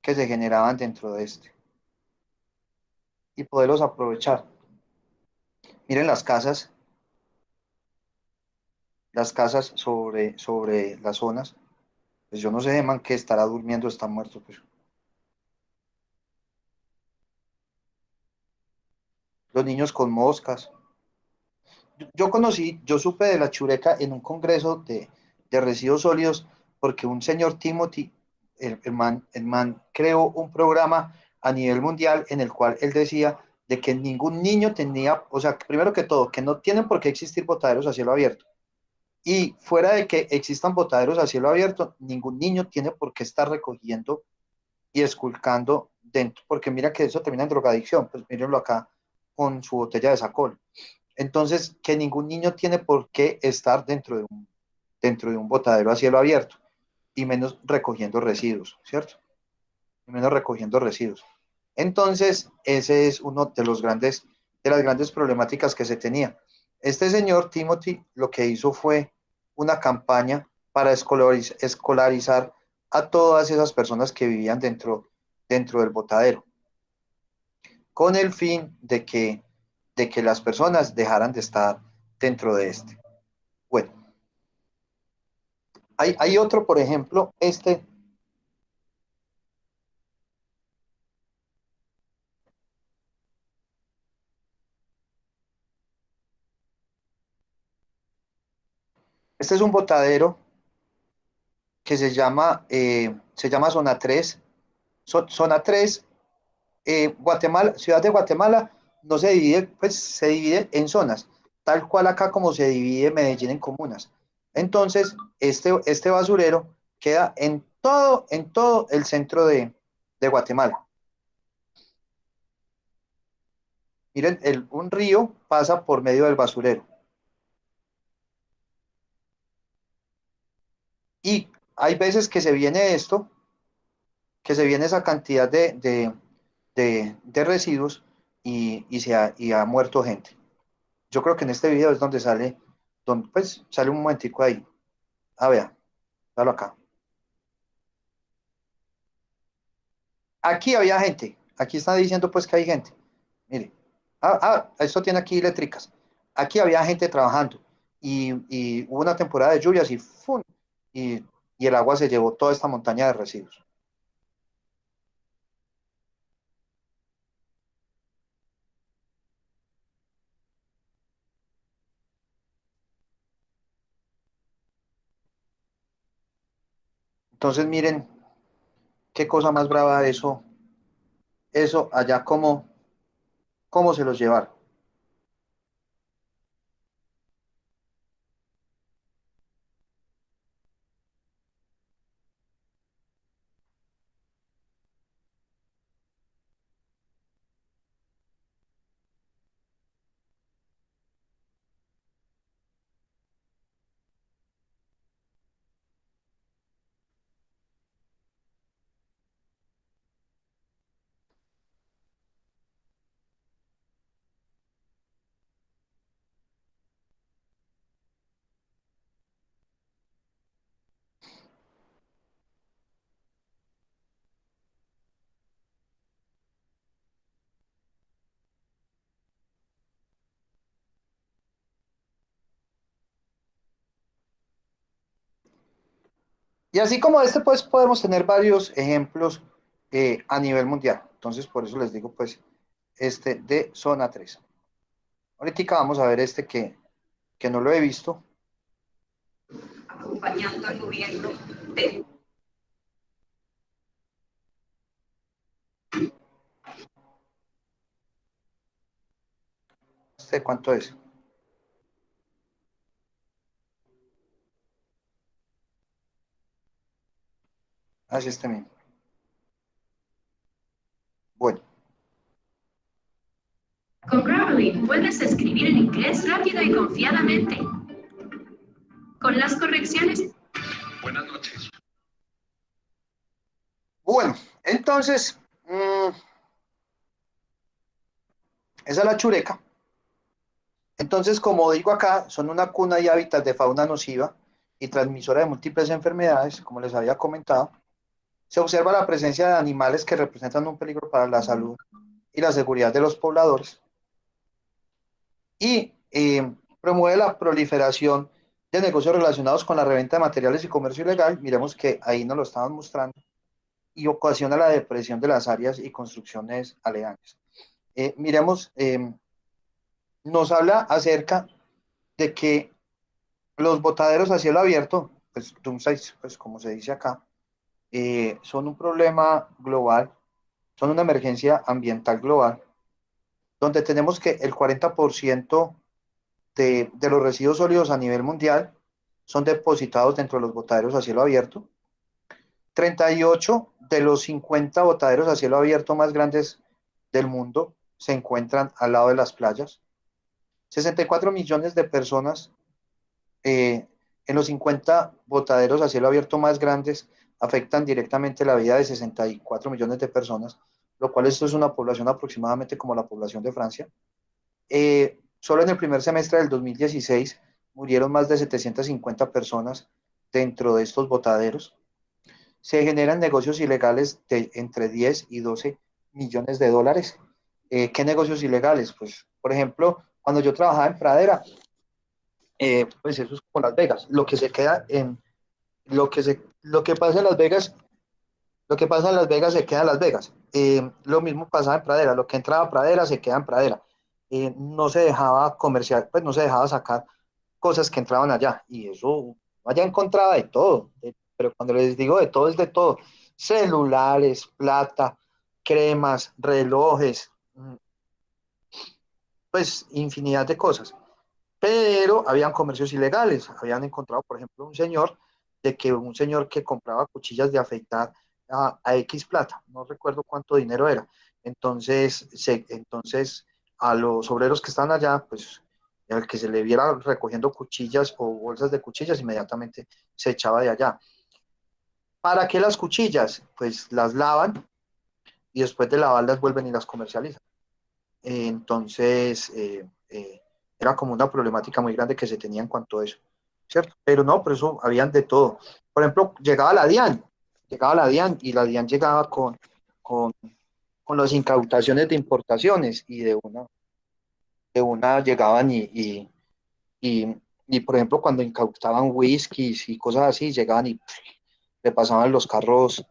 que se generaban dentro de este y poderlos aprovechar. Miren las casas sobre las zonas. Pues yo no sé, man, que estará durmiendo, está muerto, pues. Los niños con moscas. Yo supe de la chureca en un congreso de residuos sólidos porque un señor Timothy, el man creó un programa a nivel mundial en el cual él decía de que ningún niño tenía, o sea, primero que todo, que no tienen por qué existir botaderos a cielo abierto. Y fuera de que existan botaderos a cielo abierto, ningún niño tiene por qué estar recogiendo y esculcando dentro, porque mira que eso termina en drogadicción, pues mírenlo acá con su botella de Sacol. Entonces, que ningún niño tiene por qué estar dentro de un botadero a cielo abierto, y menos recogiendo residuos, ¿cierto? Y menos recogiendo residuos. Entonces, ese es uno de las grandes problemáticas que se tenía. Este señor Timothy lo que hizo fue una campaña para escolarizar a todas esas personas que vivían dentro del botadero, con el fin de que las personas dejaran de estar dentro de este. Bueno, hay otro, por ejemplo, este es un botadero que se llama Zona 3. Zona 3, Guatemala, Ciudad de Guatemala, no se divide, pues se divide en zonas, tal cual acá como se divide Medellín en comunas. Entonces, este basurero queda en todo el centro de Guatemala. Miren, un río pasa por medio del basurero. Y hay veces que se viene esa cantidad de residuos y ha muerto gente. Yo creo que en este video es donde pues sale un momentico ahí. Vea, dalo acá. Aquí había gente. Aquí está diciendo pues que hay gente. Mire. Esto tiene aquí eléctricas. Aquí había gente trabajando y hubo una temporada de lluvias y ¡fum! Y, y el agua se llevó toda esta montaña de residuos. Entonces miren qué cosa más brava eso allá cómo se los llevaron. Y así como este, pues podemos tener varios ejemplos a nivel mundial. Entonces, por eso les digo, pues, este de zona 3. Ahorita vamos a ver este que no lo he visto. Acompañando al gobierno de... ¿Este cuánto es? Así este mismo. Bueno. Con Grammarly puedes escribir en inglés rápido y confiadamente. Con las correcciones. Buenas noches. Bueno, entonces, esa es la chureca. Entonces, como digo acá, son una cuna y hábitat de fauna nociva y transmisora de múltiples enfermedades, como les había comentado. Se observa la presencia de animales que representan un peligro para la salud y la seguridad de los pobladores. Y promueve la proliferación de negocios relacionados con la reventa de materiales y comercio ilegal. Miremos que ahí nos lo estaban mostrando. Y ocasiona la depresión de las áreas y construcciones aledañas. Miremos, nos habla acerca de que los botaderos a cielo abierto, pues, pues como se dice acá, son un problema global, son una emergencia ambiental global, donde tenemos que el 40% de los residuos sólidos a nivel mundial son depositados dentro de los botaderos a cielo abierto. 38 de los 50 botaderos a cielo abierto más grandes del mundo se encuentran al lado de las playas. 64 millones de personas en los 50 botaderos a cielo abierto más grandes afectan directamente la vida de 64 millones de personas, lo cual esto es una población aproximadamente como la población de Francia. Solo en el primer semestre del 2016 murieron más de 750 personas dentro de estos botaderos. Se generan negocios ilegales de entre 10 y 12 millones de dólares. ¿Qué negocios ilegales? Pues, por ejemplo, cuando yo trabajaba en Pradera, pues eso es como Las Vegas. Lo que se queda en, lo que pasa en Las Vegas, lo que pasa en Las Vegas se queda en Las Vegas. Lo mismo pasaba en Pradera. Lo que entraba a Pradera se queda en Pradera. No se dejaba comercial, pues no se dejaba sacar cosas que entraban allá. Y eso, allá encontraba de todo. Pero cuando les digo de todo, es de todo. Celulares, plata, cremas, relojes, pues infinidad de cosas. Pero habían comercios ilegales. Habían encontrado, por ejemplo, un señor que compraba cuchillas de afeitar a X plata. No recuerdo cuánto dinero era. Entonces a los obreros que estaban allá, pues el que se le viera recogiendo cuchillas o bolsas de cuchillas, inmediatamente se echaba de allá. ¿Para qué las cuchillas? Pues las lavan y después de lavarlas vuelven y las comercializan. Entonces, era como una problemática muy grande que se tenía en cuanto a eso, ¿cierto? Pero no, por eso habían de todo. Por ejemplo, llegaba la DIAN y la DIAN llegaba con, con las incautaciones de importaciones y de una llegaban y, y, por ejemplo, cuando incautaban whiskies y cosas así, llegaban y le pasaban los carros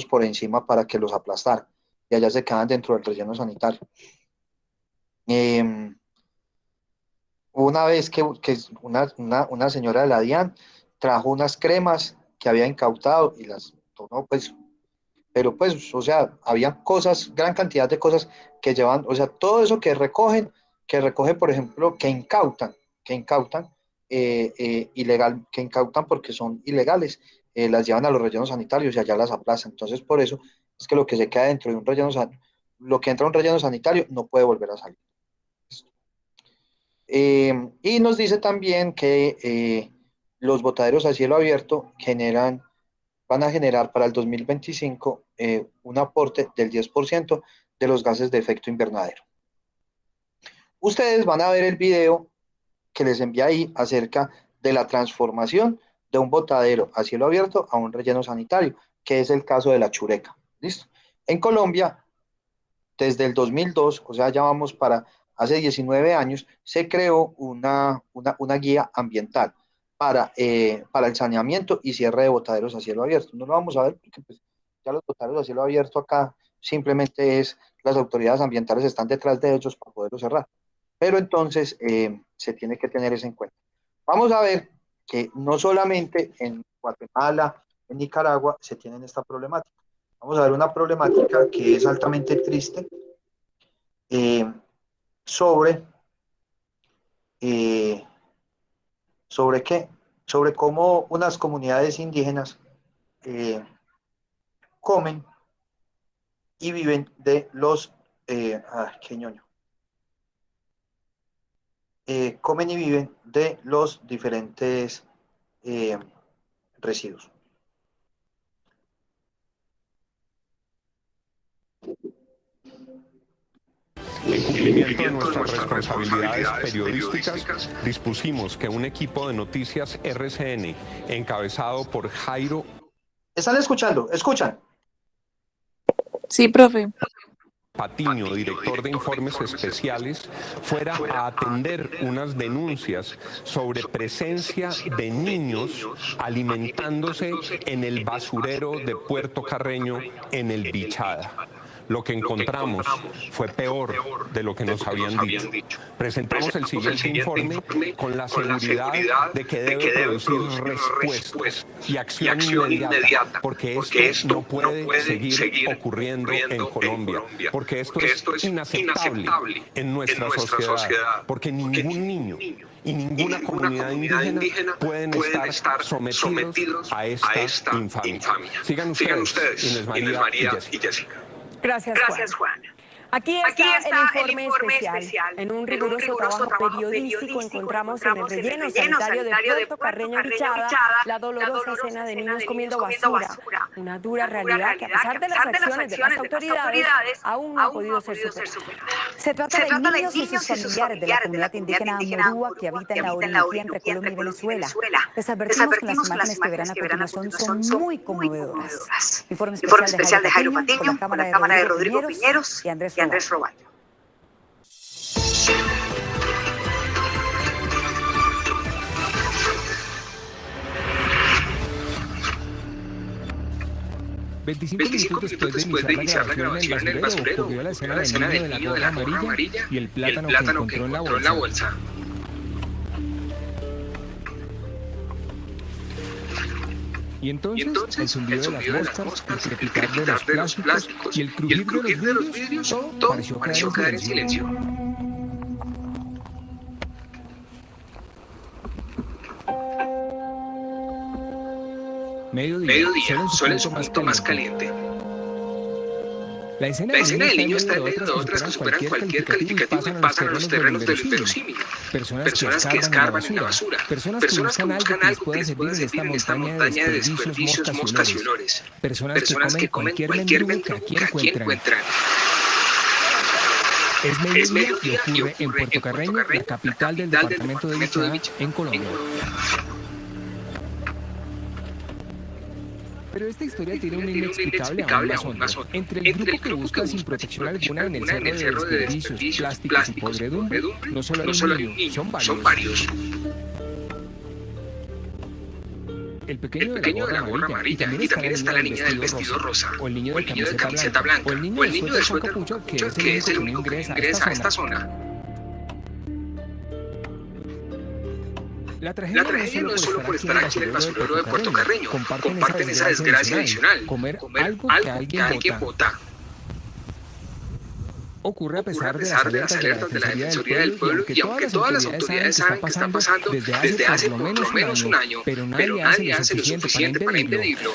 por encima para que los aplastaran y allá se quedaban dentro del relleno sanitario. Eh, una vez que una señora de la DIAN trajo unas cremas que había incautado y las tomó, pues, pero pues, o sea, había cosas, gran cantidad de cosas que llevan, o sea, todo eso que recogen, por ejemplo, que incautan ilegal, que incautan porque son ilegales, las llevan a los rellenos sanitarios y allá las aplastan. Entonces, por eso es que lo que se queda dentro de un relleno, lo que entra a un relleno sanitario no puede volver a salir. Y nos dice también que los botaderos a cielo abierto van a generar para el 2025 un aporte del 10% de los gases de efecto invernadero. Ustedes van a ver el video que les envié ahí acerca de la transformación de un botadero a cielo abierto a un relleno sanitario, que es el caso de la Chureca. ¿Listo? En Colombia, desde el 2002, o sea, ya vamos para hace 19 años, se creó una guía ambiental. para el saneamiento y cierre de botaderos a cielo abierto. No lo vamos a ver porque pues, ya los botaderos a cielo abierto acá simplemente las autoridades ambientales están detrás de ellos para poderlo cerrar. Pero entonces se tiene que tener eso en cuenta. Vamos a ver que no solamente en Guatemala, en Nicaragua, se tienen esta problemática. Vamos a ver una problemática que es altamente triste sobre qué, sobre cómo unas comunidades indígenas comen y viven de los qué ñoño. Comen y viven de los diferentes residuos. En cumplimiento de nuestras responsabilidades periodísticas, dispusimos que un equipo de noticias RCN, encabezado por Jairo... ¿Están escuchando? ¿Escuchan? Sí, profe. Patiño, director de informes especiales, fuera a atender unas denuncias sobre presencia de niños alimentándose en el basurero de Puerto Carreño en el Bichada. Lo que encontramos fue peor de lo que nos habían dicho. Presentamos el siguiente informe con la seguridad de que debe producir respuestas y acción inmediata, porque esto no puede seguir ocurriendo en Colombia, porque esto es inaceptable en nuestra sociedad, porque ningún niño y ninguna comunidad indígena pueden estar sometidos a esta infamia. Sigan ustedes, Inés María y Jessica. Gracias, Juan. Aquí está el informe especial. En un riguroso trabajo periodístico encontramos en el relleno sanitario de Puerto Carreño Bichada la dolorosa escena de niños comiendo basura. Una dura realidad que, a pesar de las acciones de las autoridades, aún no ha podido ser superada. Se trata de niños y sus familiares de la comunidad indígena Amorúa que habita en la orilla entre Colombia y Venezuela. Les advertimos que las imágenes que verán a continuación son muy conmovedoras. Informe especial de Jairo Patiño, con la cámara de Rodrigo Piñeros y Andrés Roballo. Veinticinco minutos después de iniciar la grabación en el basurero, ocurrió la escena del niño de la gorra amarilla y el plátano que encontró en la bolsa. Y entonces el zumbido de las moscas, el crepitar de los plásticos y el crujir de los vidrios, todo pareció quedar en silencio. Mediodía, solo en su punto más caliente. La escena del niño está en medio de otras que superan cualquier calificativo y pasan a los terrenos del verosímil. Personas que escarban en la basura. Personas que buscan algo que les pueda servir en esta montaña de desperdicios, moscas y olores. Personas que comen cualquier mendrugo que aquí encuentran. Es mediodía y ocurre en Puerto Carreño, la capital del departamento de Bichada, en Colombia. Pero esta historia tiene un inexplicable aún más hondo. Entre el grupo que busca sin protección alguna en el cerro de desperdicios, plásticos y podredumbre, no solo hay un niño, son varios. El pequeño de la gorra amarilla, y también está la niña del vestido rosa, o el niño de camiseta blanca, o el niño de suéter con capucha, que es el único que ingresa a esta zona. La tragedia no es solo por estar aquí en el basurero de Puerto Carreño. Comparten esa desgracia adicional. Comer algo que alguien bota. Ocurre a pesar de las alertas de la Defensoría del Pueblo y aunque todas las autoridades saben que está pasando desde hace por lo menos un año, pero nadie hace lo suficiente para impedirlo.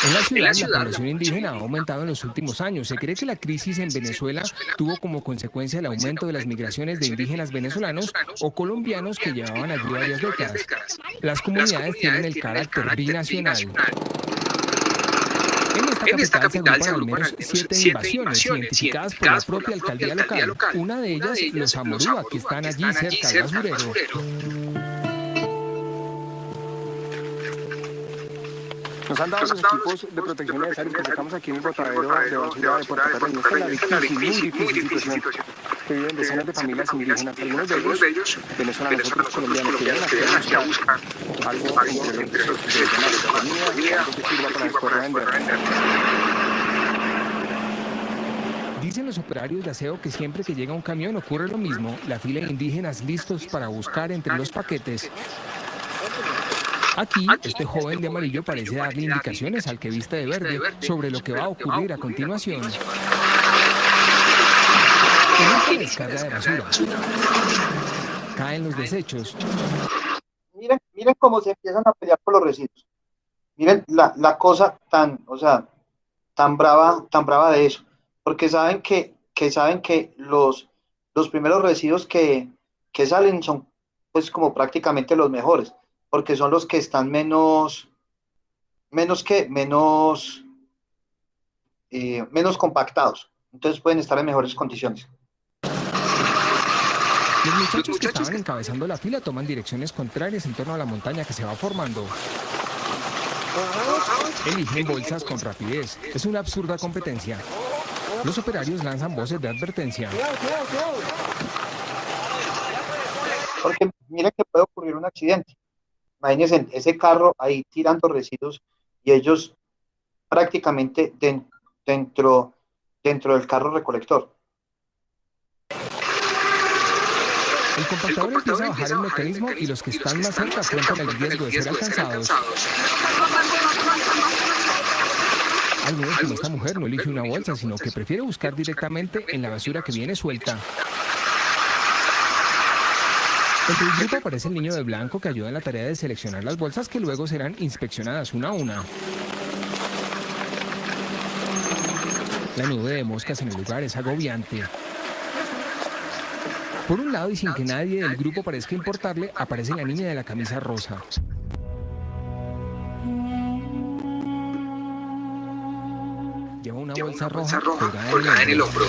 En la ciudad, la población indígena ha aumentado en los últimos años. Se cree que la crisis en Venezuela tuvo como consecuencia el aumento de las migraciones de indígenas venezolanos o colombianos que llevaban allí varias décadas. Las comunidades tienen el carácter binacional. En esta capital se agrupan al menos 7 invasiones identificadas por la propia alcaldía local. Una de ellas, los Amorúa, que están allí cerca del basurero. Nos han dado los equipos de protección necesarios que estamos aquí en el botadero de basura de Puerto Carreño. Esta es la difícil, muy difícil situación. que viven decenas de familias indígenas, algunos de ellos venezolanos, otros colombianos, que vienen aquí a buscar algo entre los que comida, algo que sirva para después revender. Dicen los operarios de aseo que siempre que llega un camión ocurre lo mismo, la fila de indígenas listos para buscar entre los paquetes. Aquí, este joven de amarillo parece darle indicaciones al que viste de verde sobre lo que va a ocurrir a continuación. Comienza la descarga de basura. Caen los desechos. Miren cómo se empiezan a pelear por los residuos. Miren la cosa tan brava de eso. Porque saben que los primeros residuos que salen son pues como prácticamente los mejores, porque son los que están menos compactados, entonces pueden estar en mejores condiciones. Los muchachos que estaban encabezando la fila toman direcciones contrarias en torno a la montaña que se va formando. Eligen bolsas con rapidez. Es una absurda competencia. Los operarios lanzan voces de advertencia. Porque miren que puede ocurrir un accidente. Imagínense ese carro ahí tirando residuos y ellos prácticamente dentro del carro recolector. El compactador empieza a bajar el mecanismo y los que están más cerca afrontan el riesgo de ser alcanzados. Algunos, como esta mujer, no elige una bolsa, sino que prefiere buscar directamente en la basura que viene suelta. Entre el grupo aparece el niño de blanco que ayuda en la tarea de seleccionar las bolsas que luego serán inspeccionadas una a una. La nube de moscas en el lugar es agobiante. Por un lado, y sin que nadie del grupo parezca importarle, aparece la niña de la camisa rosa. Lleva una bolsa roja colgada en el hombro.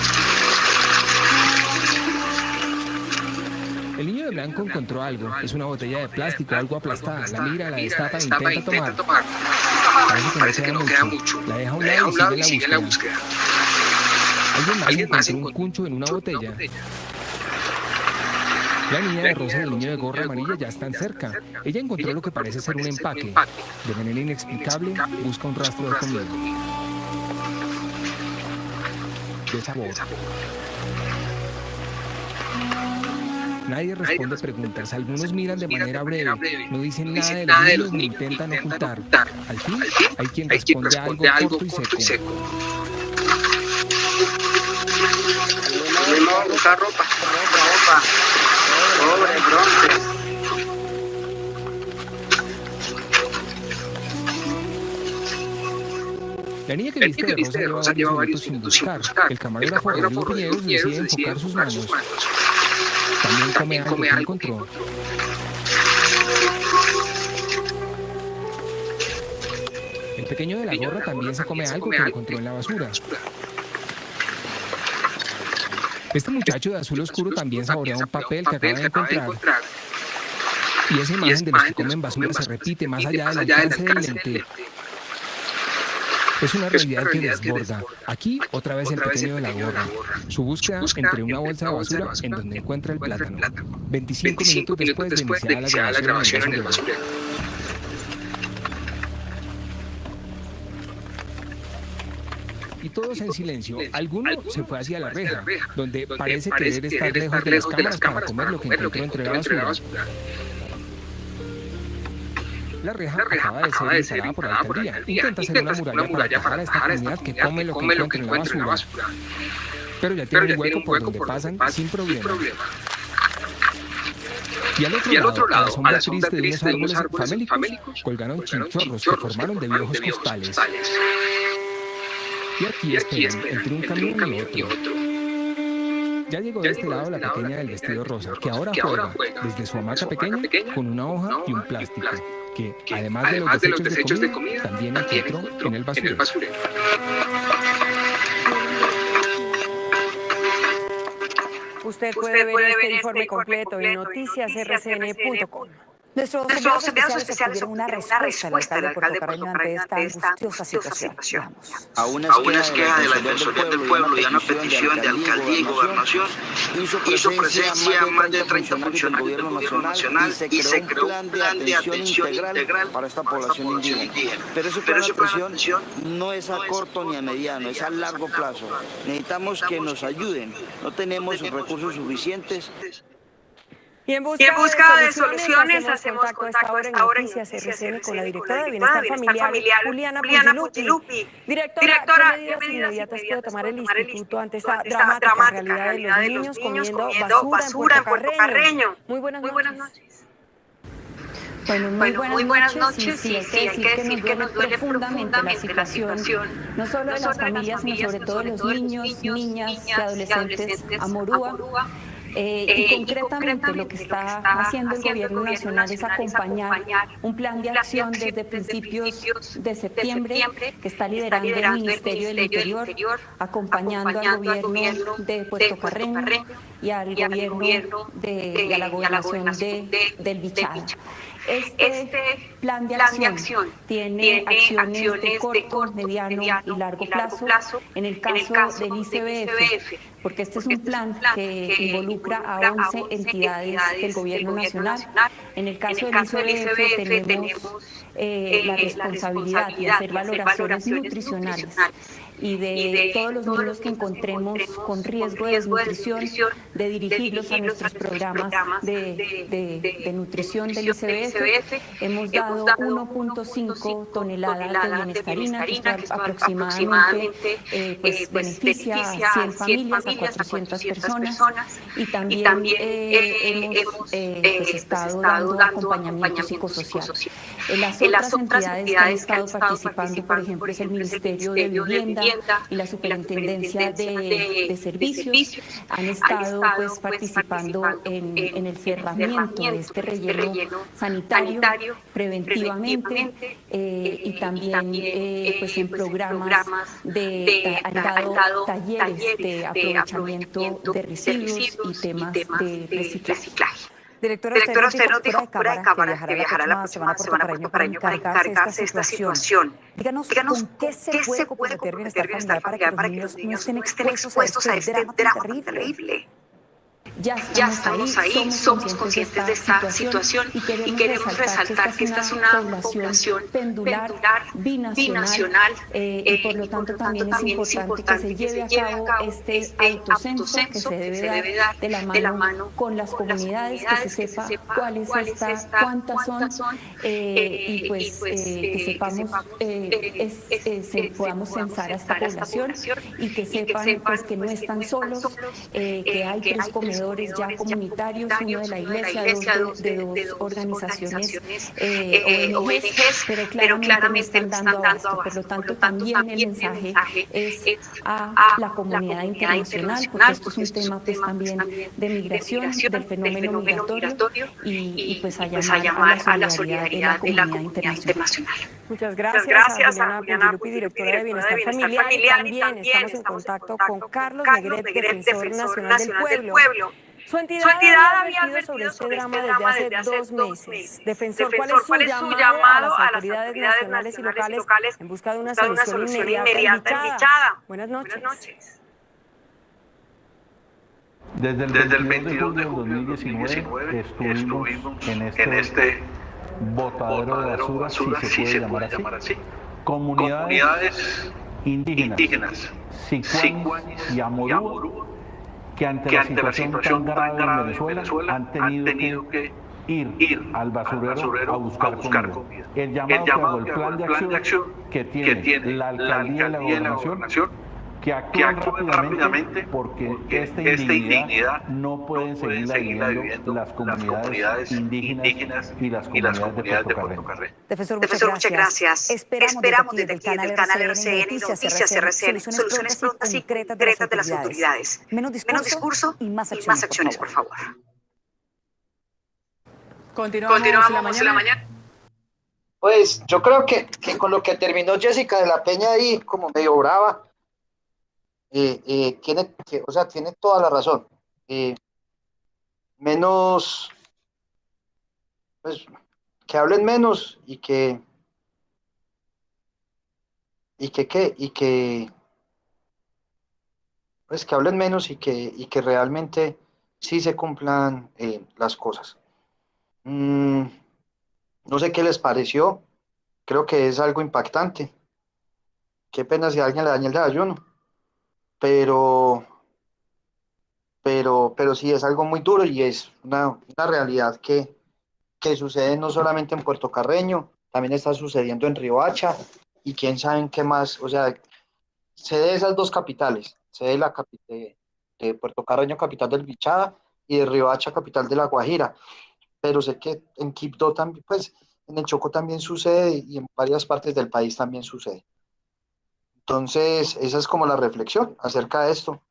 El niño de blanco encontró algo. Es una botella de plástico, algo aplastada. La mira, la destapa e intenta tomar. Parece que no queda mucho. La deja a un lado y sigue la búsqueda. Alguien más encontró un cuncho en una botella. La niña de rosa y el niño de gorra amarilla ya están cerca. Ella encontró lo que parece ser un empaque. De manera inexplicable, busca un rastro de comida. De sabor. Nadie responde preguntas. Algunos miran de manera breve. No dicen nada de los niños ni intentan ocultar. Al fin, hay quien responde algo corto y seco. No, usar ropa. Pobre bronce. La niña que viste de rosa lleva varios minutos sin buscar. El camarógrafo Rodrigo Piñeros decide enfocar sus manos. También come algo que encontró. El pequeño de la gorra también se come algo que encontró en la basura. Este muchacho de azul oscuro también saborea un papel que acaba de encontrar. Y esa imagen de los que comen basura se repite más allá del alcance del lente. Es una realidad que desborda. Aquí, otra vez el pequeño de la gorra. Su búsqueda entre una bolsa de basura en donde encuentra el plátano. 25 minutos después de iniciar la grabación en el basurero. Y todos en silencio. Alguno se fue hacia la reja, donde parece querer estar lejos de las cámaras para comer lo que encontró entre la basura. La reja acaba de ser instalada por la alcaldía. Intenta hacer una muralla para atajar a esta comunidad que come lo que encuentra en la basura. Pero ya tiene un hueco por donde pasan sin problema. Y al otro lado, a la sombra triste de unos árboles famélicos, colgaron chinchorros que formaron de viejos costales. Y aquí esperan entre un camión y otro. Ya llegó de este lado la pequeña del vestido rosa, que ahora juega desde su hamaca pequeña con una hoja y un plástico, que además de los desechos de comida, también encontró en el basurero. Usted puede ver este informe completo en noticiasrcn.com. Nuestros enviados especiales obtuvieron una respuesta del alcalde de Puerto Carreño ante esta angustiosa situación. A unas quejas de la Defensoría del Pueblo y a una petición de alcaldía y gobernación, hizo presencia más de 30 funcionarios del Gobierno Nacional y se creó un plan de atención integral para esta población indígena. Pero ese plan de atención no es a corto ni a mediano, es a largo plazo. Necesitamos que nos ayuden. No tenemos recursos suficientes. Y en busca de soluciones hacemos contacto a esta hora en Noticias RCN con la directora de Bienestar Familiar, Juliana Puglilupi. Directora, ¿qué medidas inmediatas puede tomar el instituto ante esta dramática realidad de los niños comiendo basura en Puerto Carreño? Muy buenas noches. Bueno, muy buenas noches. Sí, hay que decir que nos duele profundamente la situación, no solo de las familias, sino sobre todo de los niños, niñas y adolescentes Amorúa. Y concretamente lo que está haciendo el Gobierno Nacional es acompañar un plan de acción desde principios de septiembre que está liderando el Ministerio del Interior, acompañando al Gobierno de Puerto Carreño y al Gobierno y a la Gobernación del Bichada. Este plan de acción tiene acciones de corto, mediano y largo plazo. En el caso del ICBF, porque este es un plan que involucra a 11 entidades del Gobierno Nacional. En el caso del ICBF tenemos la responsabilidad de hacer valoraciones nutricionales y de todos los niños que encontremos con riesgo de desnutrición, de dirigirlos a nuestros programas de nutrición del ICBF. Hemos dado 1.5 toneladas de bienestarina, que esto aproximadamente beneficia a 100 familias, a 400 personas, y también hemos estado dando acompañamiento psicosocial. Las otras entidades que han estado participando, por ejemplo, es el Ministerio de Vivienda y la Superintendencia de Servicios, han estado participando en el cerramiento de este relleno sanitario preventivamente, y también en programas han dado talleres de aprovechamiento de residuos y temas de reciclaje. Directora, usted nos dijo fuera de cámara que viajará la próxima semana a Puerto Carreño para encargarse de esta situación. Díganos, ¿con qué se puede comprometer Bienestar Familiar para que los niños no estén expuestos a este drama tan terrible? Ya estamos ahí, somos conscientes de esta situación y queremos resaltar que esta es una población pendular, binacional, y por lo tanto también es importante que se lleve a cabo este autocenso que se debe dar de la mano con las comunidades, que se sepa cuál es esta, cuántas son, y que sepamos, podamos censar a esta población y que sepan que no están solos, que hay 3 comedores ya comunitarios, uno de la iglesia, de dos organizaciones ONGs, pero claramente no están dando abasto. Por lo tanto, también el mensaje es a la comunidad internacional, porque esto es un tema también de migración, del fenómeno migratorio, y a llamar a la solidaridad de la comunidad internacional. Muchas gracias a Juliana Puglilupi, directora de Bienestar Familiar, y también estamos en contacto con Carlos Negret, Defensor Nacional del Pueblo. Su entidad había advertido sobre este drama desde hace 2 meses. Defensor, ¿cuál es su llamado a las autoridades nacionales y locales en busca de una solución inmediata en Bichada? Buenas noches. Desde el 22 de julio del 2019 estuvimos en este botadero de basura, si se puede llamar así. Comunidades indígenas, Sicuanis y Amorúa, que ante la situación tan grave en Venezuela han tenido que ir al basurero a buscar comida. El llamado que hago, el plan de acción que tiene la alcaldía y la gobernación, que actúen rápidamente porque esta indignidad no pueden seguirla viviendo las comunidades indígenas y las comunidades de Puerto Carreño. Defensor, muchas gracias. Esperamos desde aquí, desde el canal RCN y Noticias RCN, soluciones prontas y concretas de las autoridades. Menos discurso y más acciones, por favor. Continuamos en la mañana. Pues yo creo que con lo que terminó Jessica de la Peña ahí, como medio brava, tiene toda la razón. Menos, pues hablen menos pues que hablen menos y que realmente sí se cumplan las cosas. No sé qué les pareció, creo que es algo impactante. Qué pena si a alguien le daña el desayuno, pero, pero sí es algo muy duro y es una realidad que sucede no solamente en Puerto Carreño, también está sucediendo en Riohacha y quién sabe en qué más, o sea, sé de esas dos capitales, sé de de Puerto Carreño, capital del Bichada, y de Riohacha, capital de La Guajira, pero sé que en Quibdó también, pues en el Chocó también sucede y en varias partes del país también sucede. Entonces, esa es como la reflexión acerca de esto.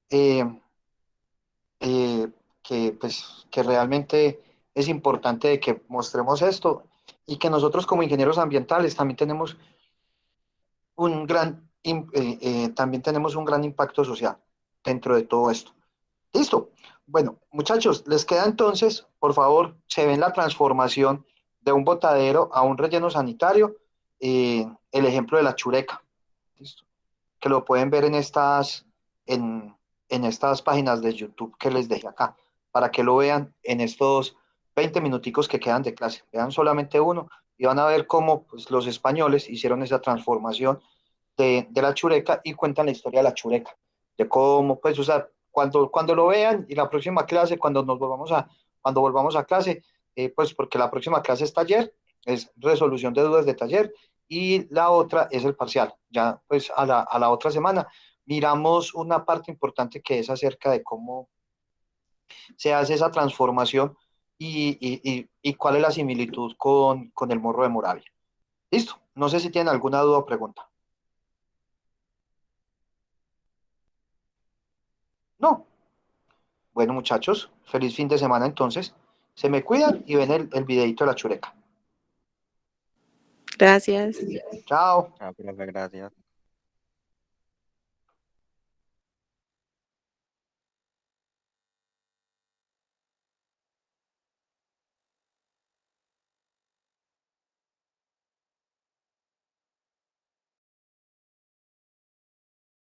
Eh, eh, que realmente es importante de que mostremos esto y que nosotros como ingenieros ambientales también tenemos también tenemos un gran impacto social dentro de todo esto. Listo. Bueno, muchachos, les queda entonces, por favor, se ven la transformación de un botadero a un relleno sanitario, el ejemplo de la Chureca. ¿Listo? Que lo pueden ver en, en estas páginas de YouTube que les dejé acá, para que lo vean en estos 20 minuticos que quedan de clase. Vean solamente uno y van a ver cómo pues, los españoles hicieron esa transformación de la chureca y cuentan la historia de la chureca, de cómo, pues, o sea, cuando lo vean y la próxima clase, cuando volvamos a clase, pues porque la próxima clase es taller, es resolución de dudas de taller, y la otra es el parcial. Ya pues a la otra semana miramos una parte importante que es acerca de cómo se hace esa transformación y cuál es la similitud con el morro de Moravia. Listo, no sé si tienen alguna duda o pregunta. No. Bueno, muchachos, feliz fin de semana entonces. Se me cuidan y ven el videito de la chureca. Gracias. Chao. Ah, profe, gracias.